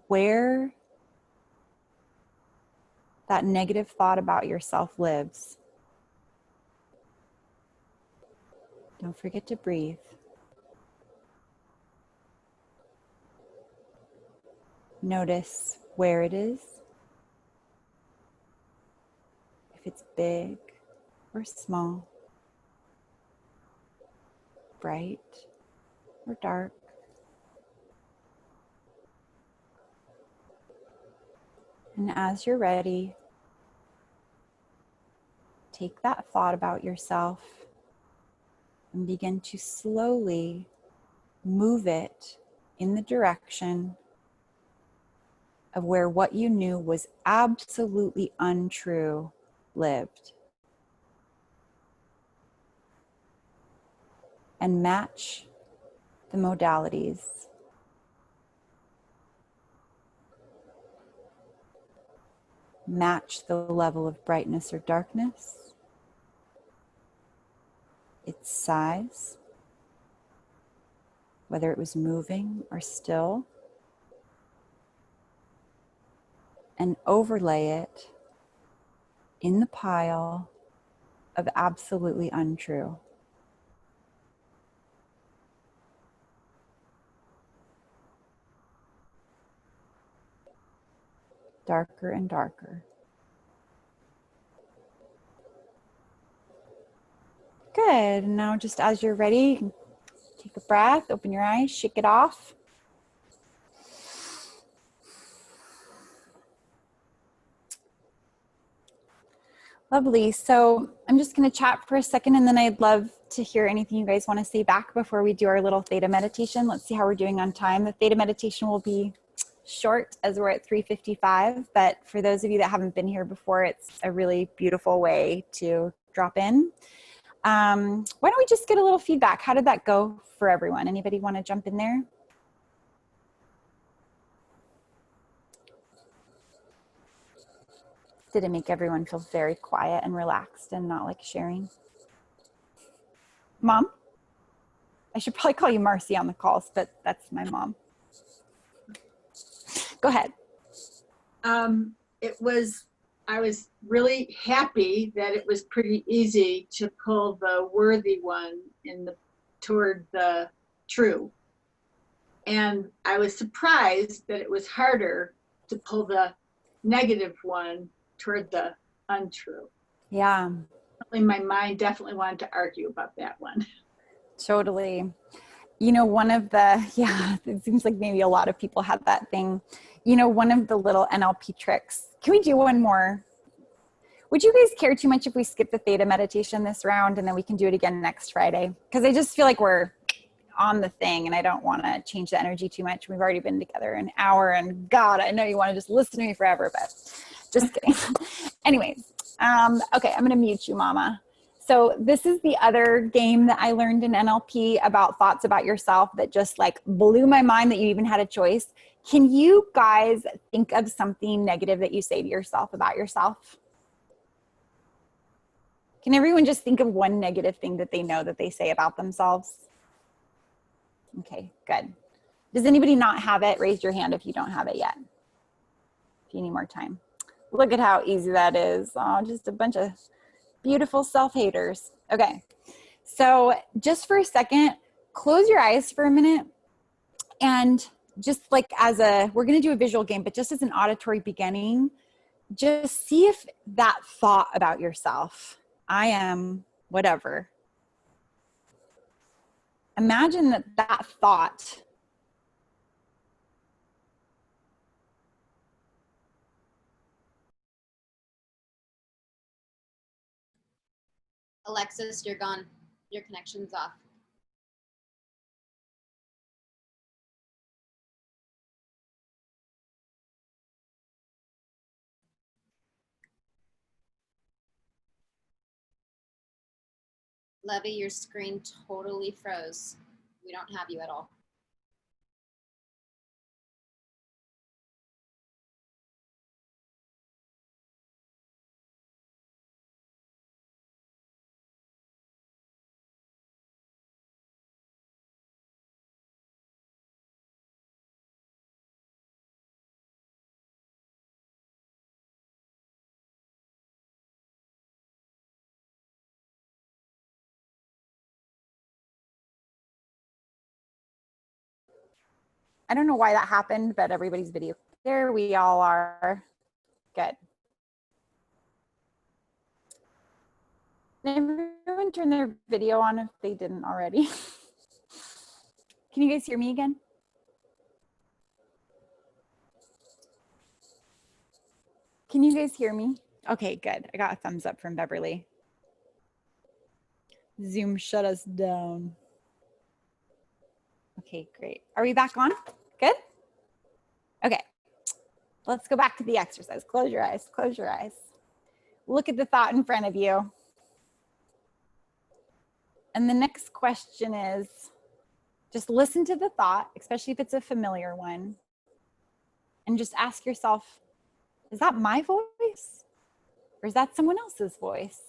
S1: where that negative thought about yourself lives. Don't forget to breathe. Notice where it is. If it's big or small, bright or dark. And as you're ready, take that thought about yourself and begin to slowly move it in the direction of where what you knew was absolutely untrue lived. And match the modalities. Match the level of brightness or darkness, its size, whether it was moving or still, and overlay it in the pile of absolutely untrue. Darker and darker. Good. Now just as you're ready, take a breath, open your eyes, shake it off. Lovely. So I'm just going to chat for a second, and then I'd love to hear anything you guys want to say back before we do our little theta meditation. Let's see how we're doing on time. The theta meditation will be short as we're at 3:55, but for those of you that haven't been here before, it's a really beautiful way to drop in. Why don't we just get a little feedback? How did that go for everyone? Anybody want to jump in there? Did it make everyone feel very quiet and relaxed and not like sharing? Mom? I should probably call you Marcy on the calls, but that's my mom. Go ahead.
S9: I was really happy that it was pretty easy to pull the worthy one toward the true. And I was surprised that it was harder to pull the negative one toward the untrue.
S1: Yeah,
S9: My mind definitely wanted to argue about that one.
S1: totally. You know, one of the, yeah, it seems like maybe a lot of people have that thing. You know, one of the little NLP tricks. Can we do one more? Would you guys care too much if we skip the theta meditation this round and then we can do it again next Friday? Because I just feel like we're on the thing and I don't want to change the energy too much. We've already been together an hour and God, I know you want to just listen to me forever, but just kidding. Anyways, okay, I'm going to mute you, Mama. So this is the other game that I learned in NLP about thoughts about yourself that just like blew my mind that you even had a choice. Can you guys think of something negative that you say to yourself about yourself? Can everyone just think of one negative thing that they know that they say about themselves? Okay, good. Does anybody not have it? Raise your hand if you don't have it yet. If you need more time. Look at how easy that is. Oh, just a bunch of beautiful self-haters. Okay, so just for a second, close your eyes for a minute and just like we're gonna do a visual game, but just as an auditory beginning, just see if that thought about yourself, I am whatever. Imagine that thought
S8: Alexis, you're gone. Your connection's off. Levy, your screen totally froze. We don't have you at all.
S1: I don't know why that happened, but everybody's video. There we all are. Good. Everyone turn their video on if they didn't already. Can you guys hear me again? Can you guys hear me? Okay, good. I got a thumbs up from Beverly. Zoom shut us down. Okay, great. Are we back on? Good? Okay. Let's go back to the exercise. Close your eyes. Close your eyes. Look at the thought in front of you. And the next question is, just listen to the thought, especially if it's a familiar one, and just ask yourself, is that my voice? Or is that someone else's voice?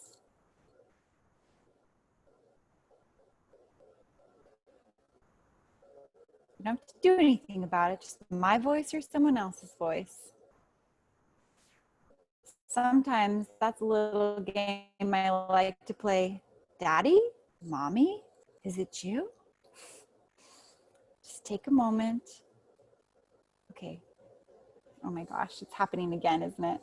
S1: You don't have to do anything about it, just my voice or someone else's voice. Sometimes that's a little game I like to play. Daddy? Mommy? Is it you? Just take a moment. Okay. Oh my gosh, it's happening again, isn't it?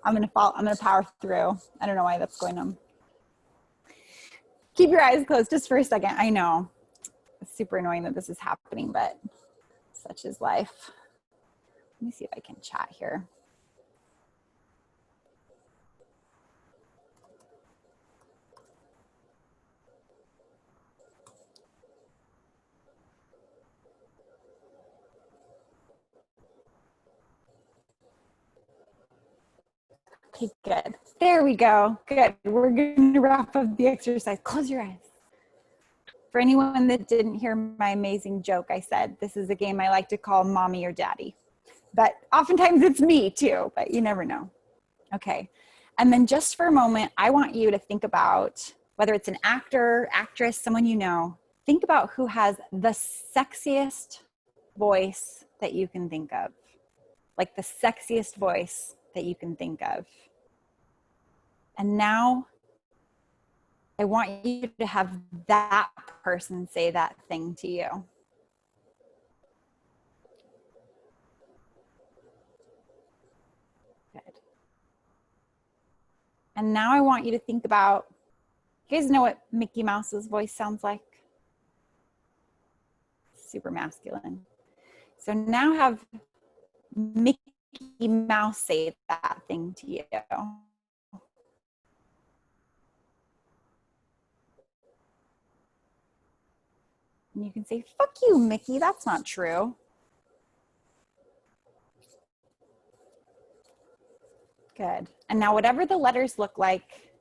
S1: I'm gonna power through. I don't know why that's going on. Keep your eyes closed just for a second. I know it's super annoying that this is happening, but such is life. Let me see if I can chat here. Okay, good. There we go. Good. We're going to wrap up the exercise. Close your eyes. For anyone that didn't hear my amazing joke, I said, this is a game I like to call mommy or daddy. But oftentimes it's me too, but you never know. Okay. And then just for a moment, I want you to think about whether it's an actor, actress, someone you know, think about who has the sexiest voice that you can think of. Like the sexiest voice that you can think of. And now I want you to have that person say that thing to you. Good. And now I want you to think about, you guys know what Mickey Mouse's voice sounds like? Super masculine. So now have Mickey Mouse say that thing to you. And you can say, fuck you, Mickey, that's not true. Good. And now whatever the letters look like,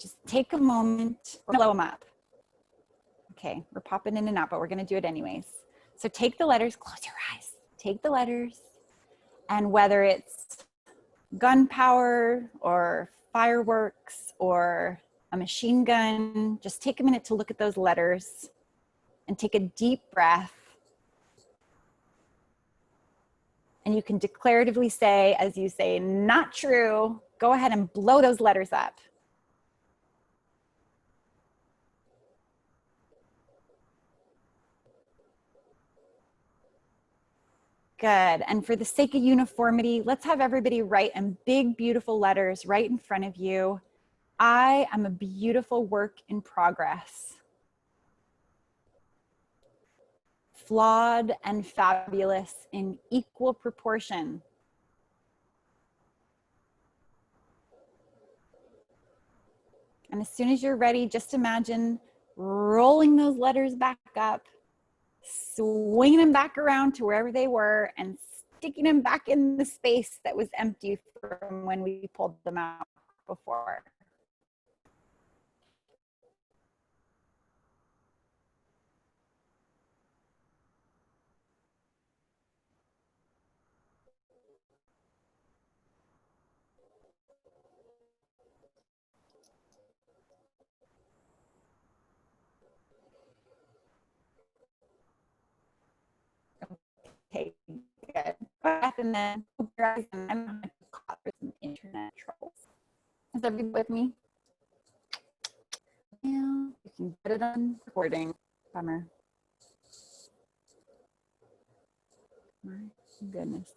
S1: just take a moment, blow them up. Okay, we're popping in and out, but we're gonna do it anyways. So take the letters, close your eyes, take the letters, and whether it's gunpowder or fireworks or a machine gun, just take a minute to look at those letters and take a deep breath. And you can declaratively say, as you say, not true, go ahead and blow those letters up. Good. And for the sake of uniformity, let's have everybody write in big, beautiful letters right in front of you. I am a beautiful work in progress. Flawed and fabulous in equal proportion. And as soon as you're ready, just imagine rolling those letters back up, swinging them back around to wherever they were, and sticking them back in the space that was empty from when we pulled them out before. Okay, good. And then open your eyes, and I'm going to call for some internet troubles. Is everybody with me? Yeah, you can get it on recording. Bummer. My goodness.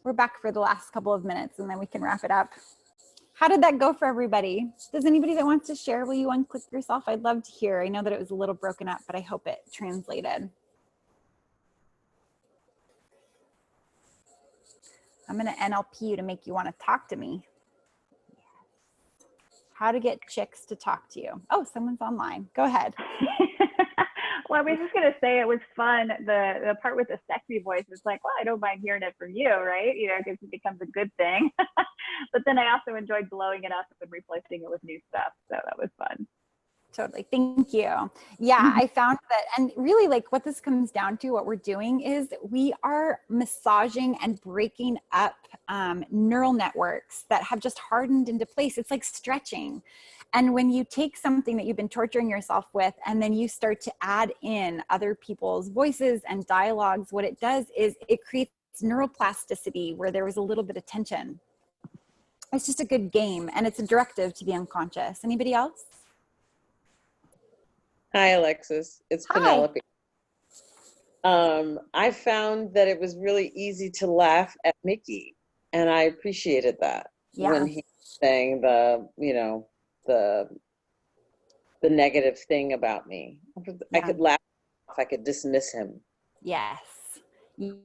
S1: We're back for the last couple of minutes and then we can wrap it up. How did that go for everybody? Does anybody that wants to share, will you unclick yourself? I'd love to hear. I know that it was a little broken up, but I hope it translated. I'm going to NLP you to make you want to talk to me. How to get chicks to talk to you. Oh, someone's online. Go ahead.
S7: Well, I was just going to say it was fun. The part with the sexy voice, it's like, well, I don't mind hearing it from you, right? You know, because it becomes a good thing. But then I also enjoyed blowing it up and replacing it with new stuff. So that was fun.
S1: Totally. Thank you. Yeah, I found that, and really like what this comes down to, what we're doing is we are massaging and breaking up neural networks that have just hardened into place. It's like stretching. And when you take something that you've been torturing yourself with, and then you start to add in other people's voices and dialogues, what it does is it creates neuroplasticity where there was a little bit of tension. It's just a good game, and it's a directive to the unconscious. Anybody else?
S10: Hi, Alexis. It's
S1: Hi.
S10: Penelope. I found that it was really easy to laugh at Mickey, and I appreciated that when he was saying the, you know, the negative thing about me. I could laugh, I could dismiss him.
S1: Yes.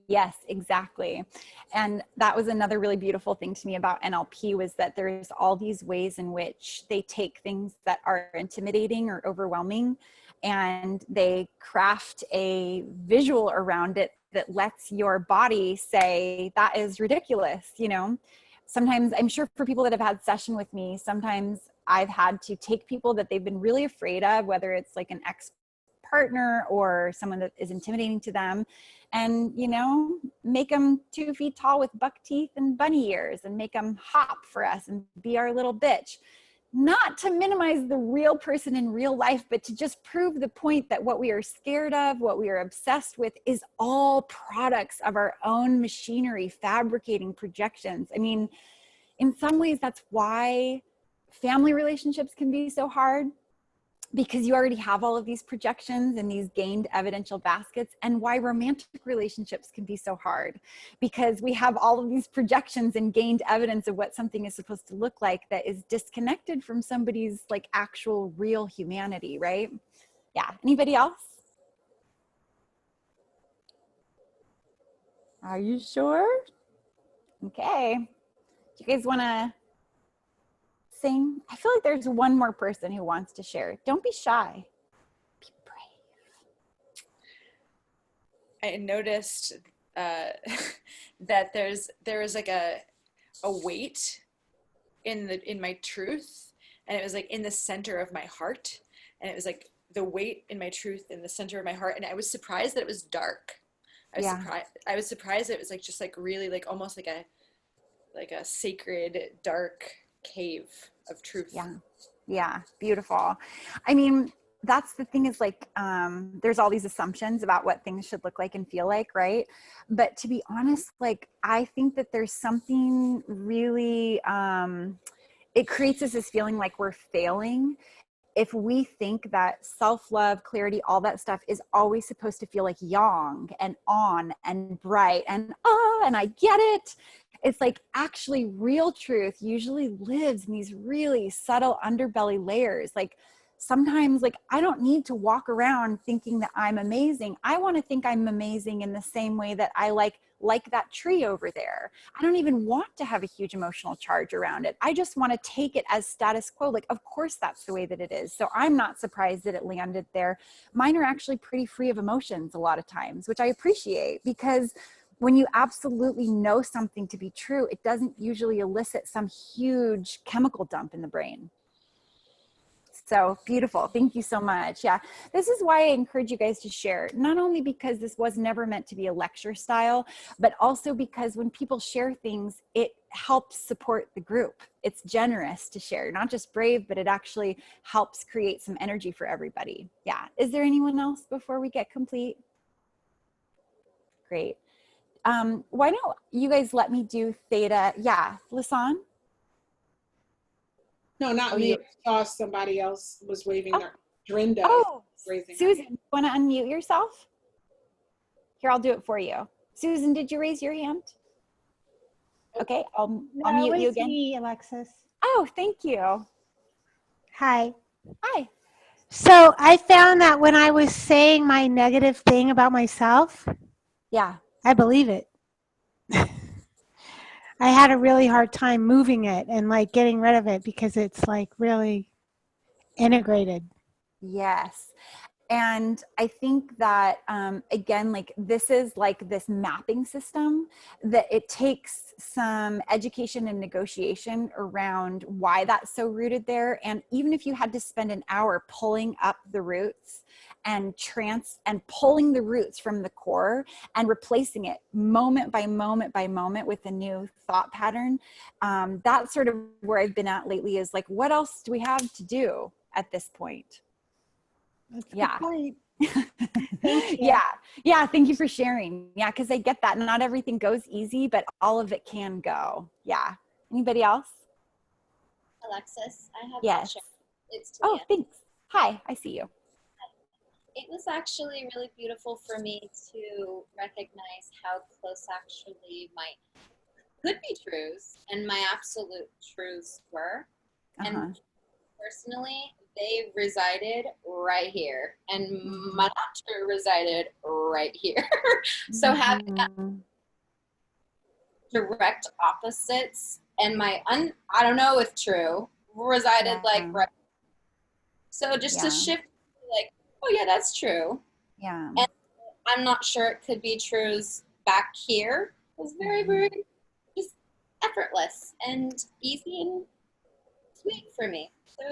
S1: Yes, exactly. And that was another really beautiful thing to me about NLP, was that there's all these ways in which they take things that are intimidating or overwhelming and they craft a visual around it that lets your body say, that is ridiculous. You know, sometimes I'm sure for people that have had session with me, sometimes I've had to take people that they've been really afraid of, whether it's like an ex-partner or someone that is intimidating to them, and, you know, make them 2 feet tall with buck teeth and bunny ears and make them hop for us and be our little bitch. Not to minimize the real person in real life, but to just prove the point that what we are scared of, what we are obsessed with, is all products of our own machinery fabricating projections. I mean, in some ways, that's why family relationships can be so hard, because you already have all of these projections and these gained evidential baskets, and why romantic relationships can be so hard, because we have all of these projections and gained evidence of what something is supposed to look like that is disconnected from somebody's like actual real humanity, right? Yeah. Anybody else? Are you sure? Okay. Do you guys want to sing? I feel like there's one more person who wants to share. Don't be shy. Be brave.
S3: I noticed that there was like a weight in my truth, and it was like in the center of my heart, and it was like the weight in my truth in the center of my heart, and I was surprised that it was dark. I was surprised that it was like just like really like almost like a sacred dark cave of truth.
S1: Yeah, beautiful. I mean, that's the thing, is like there's all these assumptions about what things should look like and feel like, right? But to be honest, like I think that there's something really it creates us this feeling like we're failing if we think that self-love, clarity, all that stuff is always supposed to feel like yang and on and bright and and I get it. It's like actually real truth usually lives in these really subtle underbelly layers. Like sometimes, like I don't need to walk around thinking that I'm amazing. I want to think I'm amazing in the same way that I like that tree over there. I don't even want to have a huge emotional charge around it. I just want to take it as status quo. Like, of course, that's the way that it is. So I'm not surprised that it landed there. Mine are actually pretty free of emotions a lot of times, which I appreciate, because when you absolutely know something to be true, it doesn't usually elicit some huge chemical dump in the brain. So beautiful. Thank you so much. Yeah. This is why I encourage you guys to share, not only because this was never meant to be a lecture style, but also because when people share things, it helps support the group. It's generous to share, not just brave, but it actually helps create some energy for everybody. Yeah. Is there anyone else before we get complete? Great. Why don't you guys let me do theta? Yeah. Lisan?
S6: No, not me. I saw somebody else was waving their Drinda.
S1: Oh,
S6: raising
S1: Susan, you want to unmute yourself? Here, I'll do it for you. Susan, did you raise your hand? Okay, I'll mute you again.
S11: Me, Alexis.
S1: Oh, thank you.
S11: Hi.
S1: Hi.
S11: So I found that when I was saying my negative thing about myself,
S1: yeah,
S11: I believe it. I had a really hard time moving it and like getting rid of it because it's like really integrated.
S1: Yes. And I think that, again, like this is like this mapping system that it takes some education and negotiation around why that's so rooted there. And even if you had to spend an hour pulling up the roots and pulling the roots from the core and replacing it moment by moment by moment with a new thought pattern, that's sort of where I've been at lately, is like, what else do we have to do at this point?
S11: That's
S1: yeah.
S11: Thank you.
S1: Yeah. Thank you for sharing. Yeah. Cause I get that not everything goes easy, but all of it can go. Yeah. Anybody else?
S8: Alexis, I have
S1: yes.
S8: It's Talia.
S1: Oh, thanks. Hi, I see you.
S8: It was actually really beautiful for me to recognize how close actually my could be truths and my absolute truths were. And personally, they resided right here, and my not resided right here. So having that direct opposites, and my I don't know if true resided like right. So just to shift, like, oh yeah, that's true.
S1: Yeah.
S8: And I'm not sure it could be truths back here. It was very, very just effortless and easy and sweet for me. So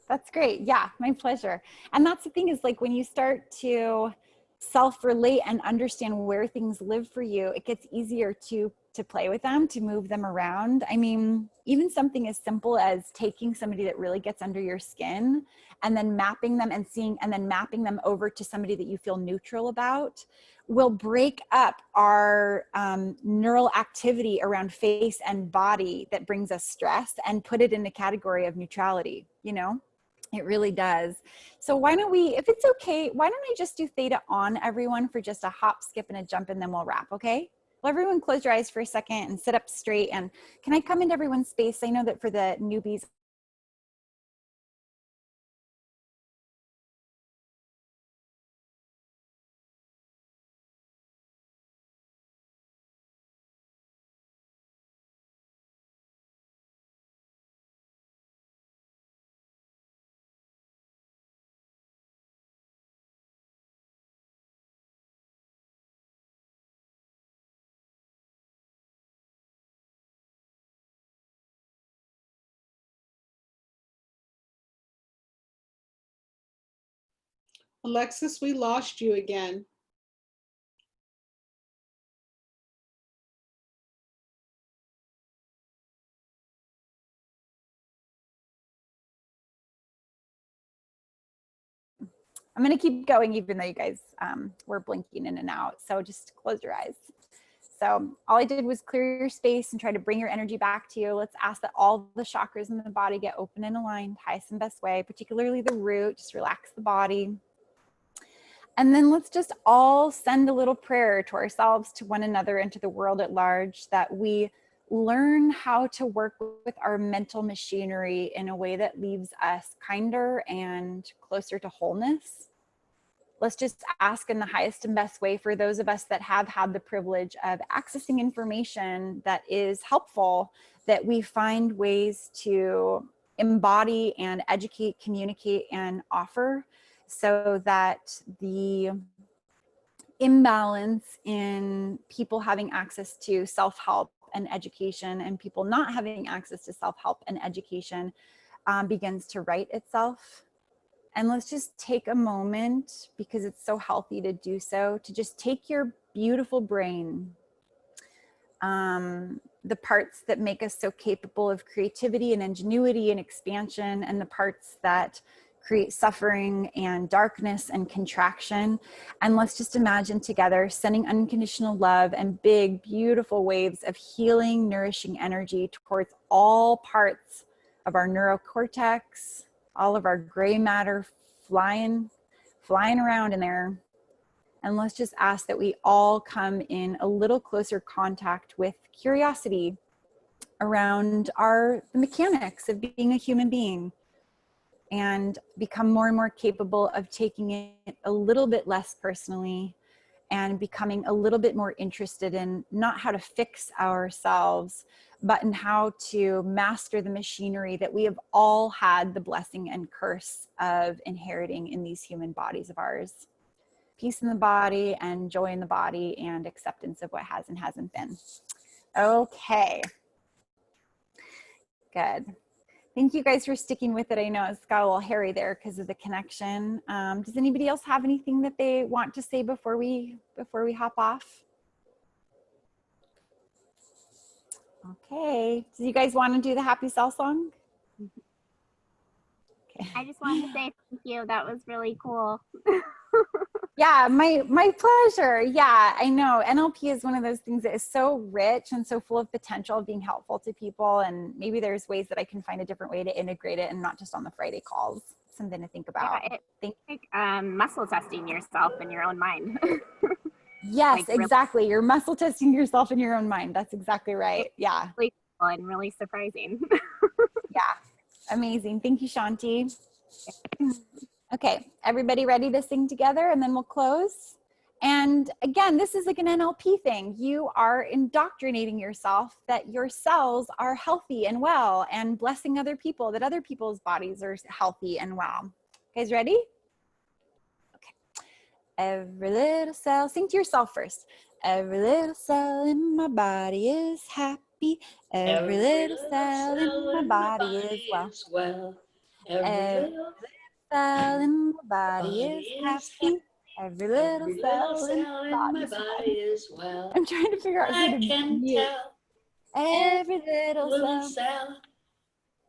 S1: That's great. Yeah, my pleasure. And that's the thing is like when you start to self-relate and understand where things live for you, it gets easier to play with them, to move them around. I mean, even something as simple as taking somebody that really gets under your skin and then mapping them and seeing, and then mapping them over to somebody that you feel neutral about will break up our neural activity around face and body that brings us stress and put it in the category of neutrality, you know? It really does. So why don't we, if it's okay, why don't I just do theta on everyone for just a hop, skip, and a jump, and then we'll wrap, okay? Well, everyone close your eyes for a second and sit up straight. And can I come into everyone's space? I know that for the newbies,
S6: Alexis, we lost you again.
S1: I'm going to keep going even though you guys were blinking in and out. So just close your eyes. So all I did was clear your space and try to bring your energy back to you. Let's ask that all the chakras in the body get open and aligned, highest and best way, particularly the root. Just relax the body. And then let's just all send a little prayer to ourselves, to one another, and to the world at large, that we learn how to work with our mental machinery in a way that leaves us kinder and closer to wholeness. Let's just ask in the highest and best way for those of us that have had the privilege of accessing information that is helpful, that we find ways to embody and educate, communicate, and offer, so that the imbalance in people having access to self-help and education and people not having access to self-help and education begins to right itself. And let's just take a moment, because it's so healthy to do so, to just take your beautiful brain, the parts that make us so capable of creativity and ingenuity and expansion, and the parts that create suffering and darkness and contraction. And let's just imagine together sending unconditional love and big, beautiful waves of healing, nourishing energy towards all parts of our neurocortex, all of our gray matter flying around in there. And let's just ask that we all come in a little closer contact with curiosity around the mechanics of being a human being, and become more and more capable of taking it a little bit less personally, and becoming a little bit more interested in not how to fix ourselves, but in how to master the machinery that we have all had the blessing and curse of inheriting in these human bodies of ours. Peace in the body and joy in the body and acceptance of what has and hasn't been. Okay. Good. Thank you guys for sticking with it. I know it's got a little hairy there because of the connection. Does anybody else have anything that they want to say before we hop off? Okay. Do you guys want to do the happy cell song? Okay.
S12: I just wanted to say thank you. That was really cool.
S1: Yeah, my pleasure. Yeah, I know. NLP is one of those things that is so rich and so full of potential of being helpful to people. And maybe there's ways that I can find a different way to integrate it and not just on the Friday calls. Something to think about.
S12: Yeah, it's like muscle testing yourself in your own mind.
S1: Yes, like, exactly. Really, you're muscle testing yourself in your own mind. That's exactly right. Yeah.
S12: Really cool and really surprising.
S1: Yeah. Amazing. Thank you, Shanti. Okay, everybody ready to sing together, and then we'll close. And again, this is like an NLP thing. You are indoctrinating yourself that your cells are healthy and well, and blessing other people, that other people's bodies are healthy and well. You guys ready? Okay. Every little cell, sing to yourself first. Every little cell in my body is happy. happy. Every little cell in my body is well. Every little cell in my body is happy. Every little cell in my body is well. I'm trying to figure out who to mute. Every little cell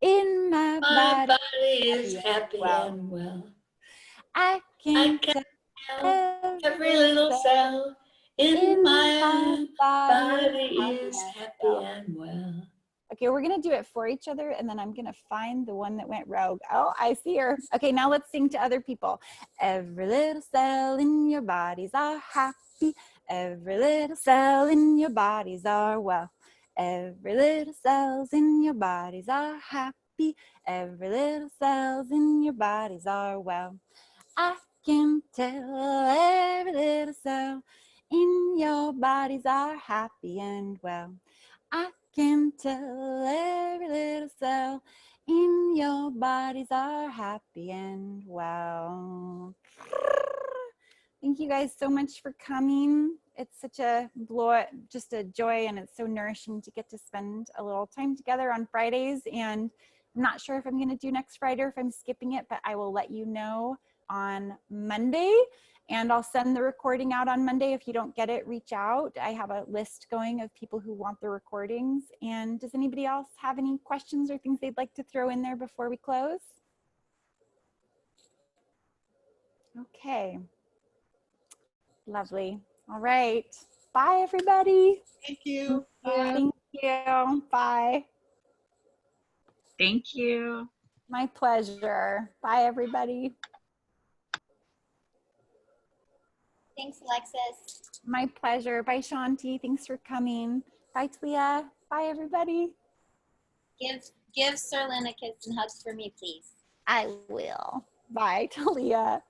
S1: in my body is happy and well. I can tell every little cell in my body is happy and well. Okay, we're gonna do it for each other, and then I'm gonna find the one that went rogue. Oh, I see her. Okay, now let's sing to other people. Every little cell in your bodies are happy. Every little cell in your bodies are well. Every little cells in your bodies are happy. Every little cells in your bodies are well. I can tell every little cell in your bodies are happy and well. I can tell every little cell in your bodies are happy and well. Thank you guys so much for coming. It's such a just a joy, and it's so nourishing to get to spend a little time together on Fridays. And I'm not sure if I'm going to do next Friday or if I'm skipping it, but I will let you know on Monday, and I'll send the recording out on Monday. If you don't get it, reach out. I have a list going of people who want the recordings. And does anybody else have any questions or things they'd like to throw in there before we close? Okay. Lovely. All right. Bye, everybody.
S6: Thank you. Bye.
S1: Thank you. Bye.
S7: Thank you.
S1: My pleasure. Bye, everybody.
S8: Thanks, Alexis.
S1: My pleasure. Bye, Shanti. Thanks for coming. Bye, Talia. Bye, everybody.
S8: Give Sir Lynn a kiss and hugs for me, please.
S1: I will. Bye, Talia.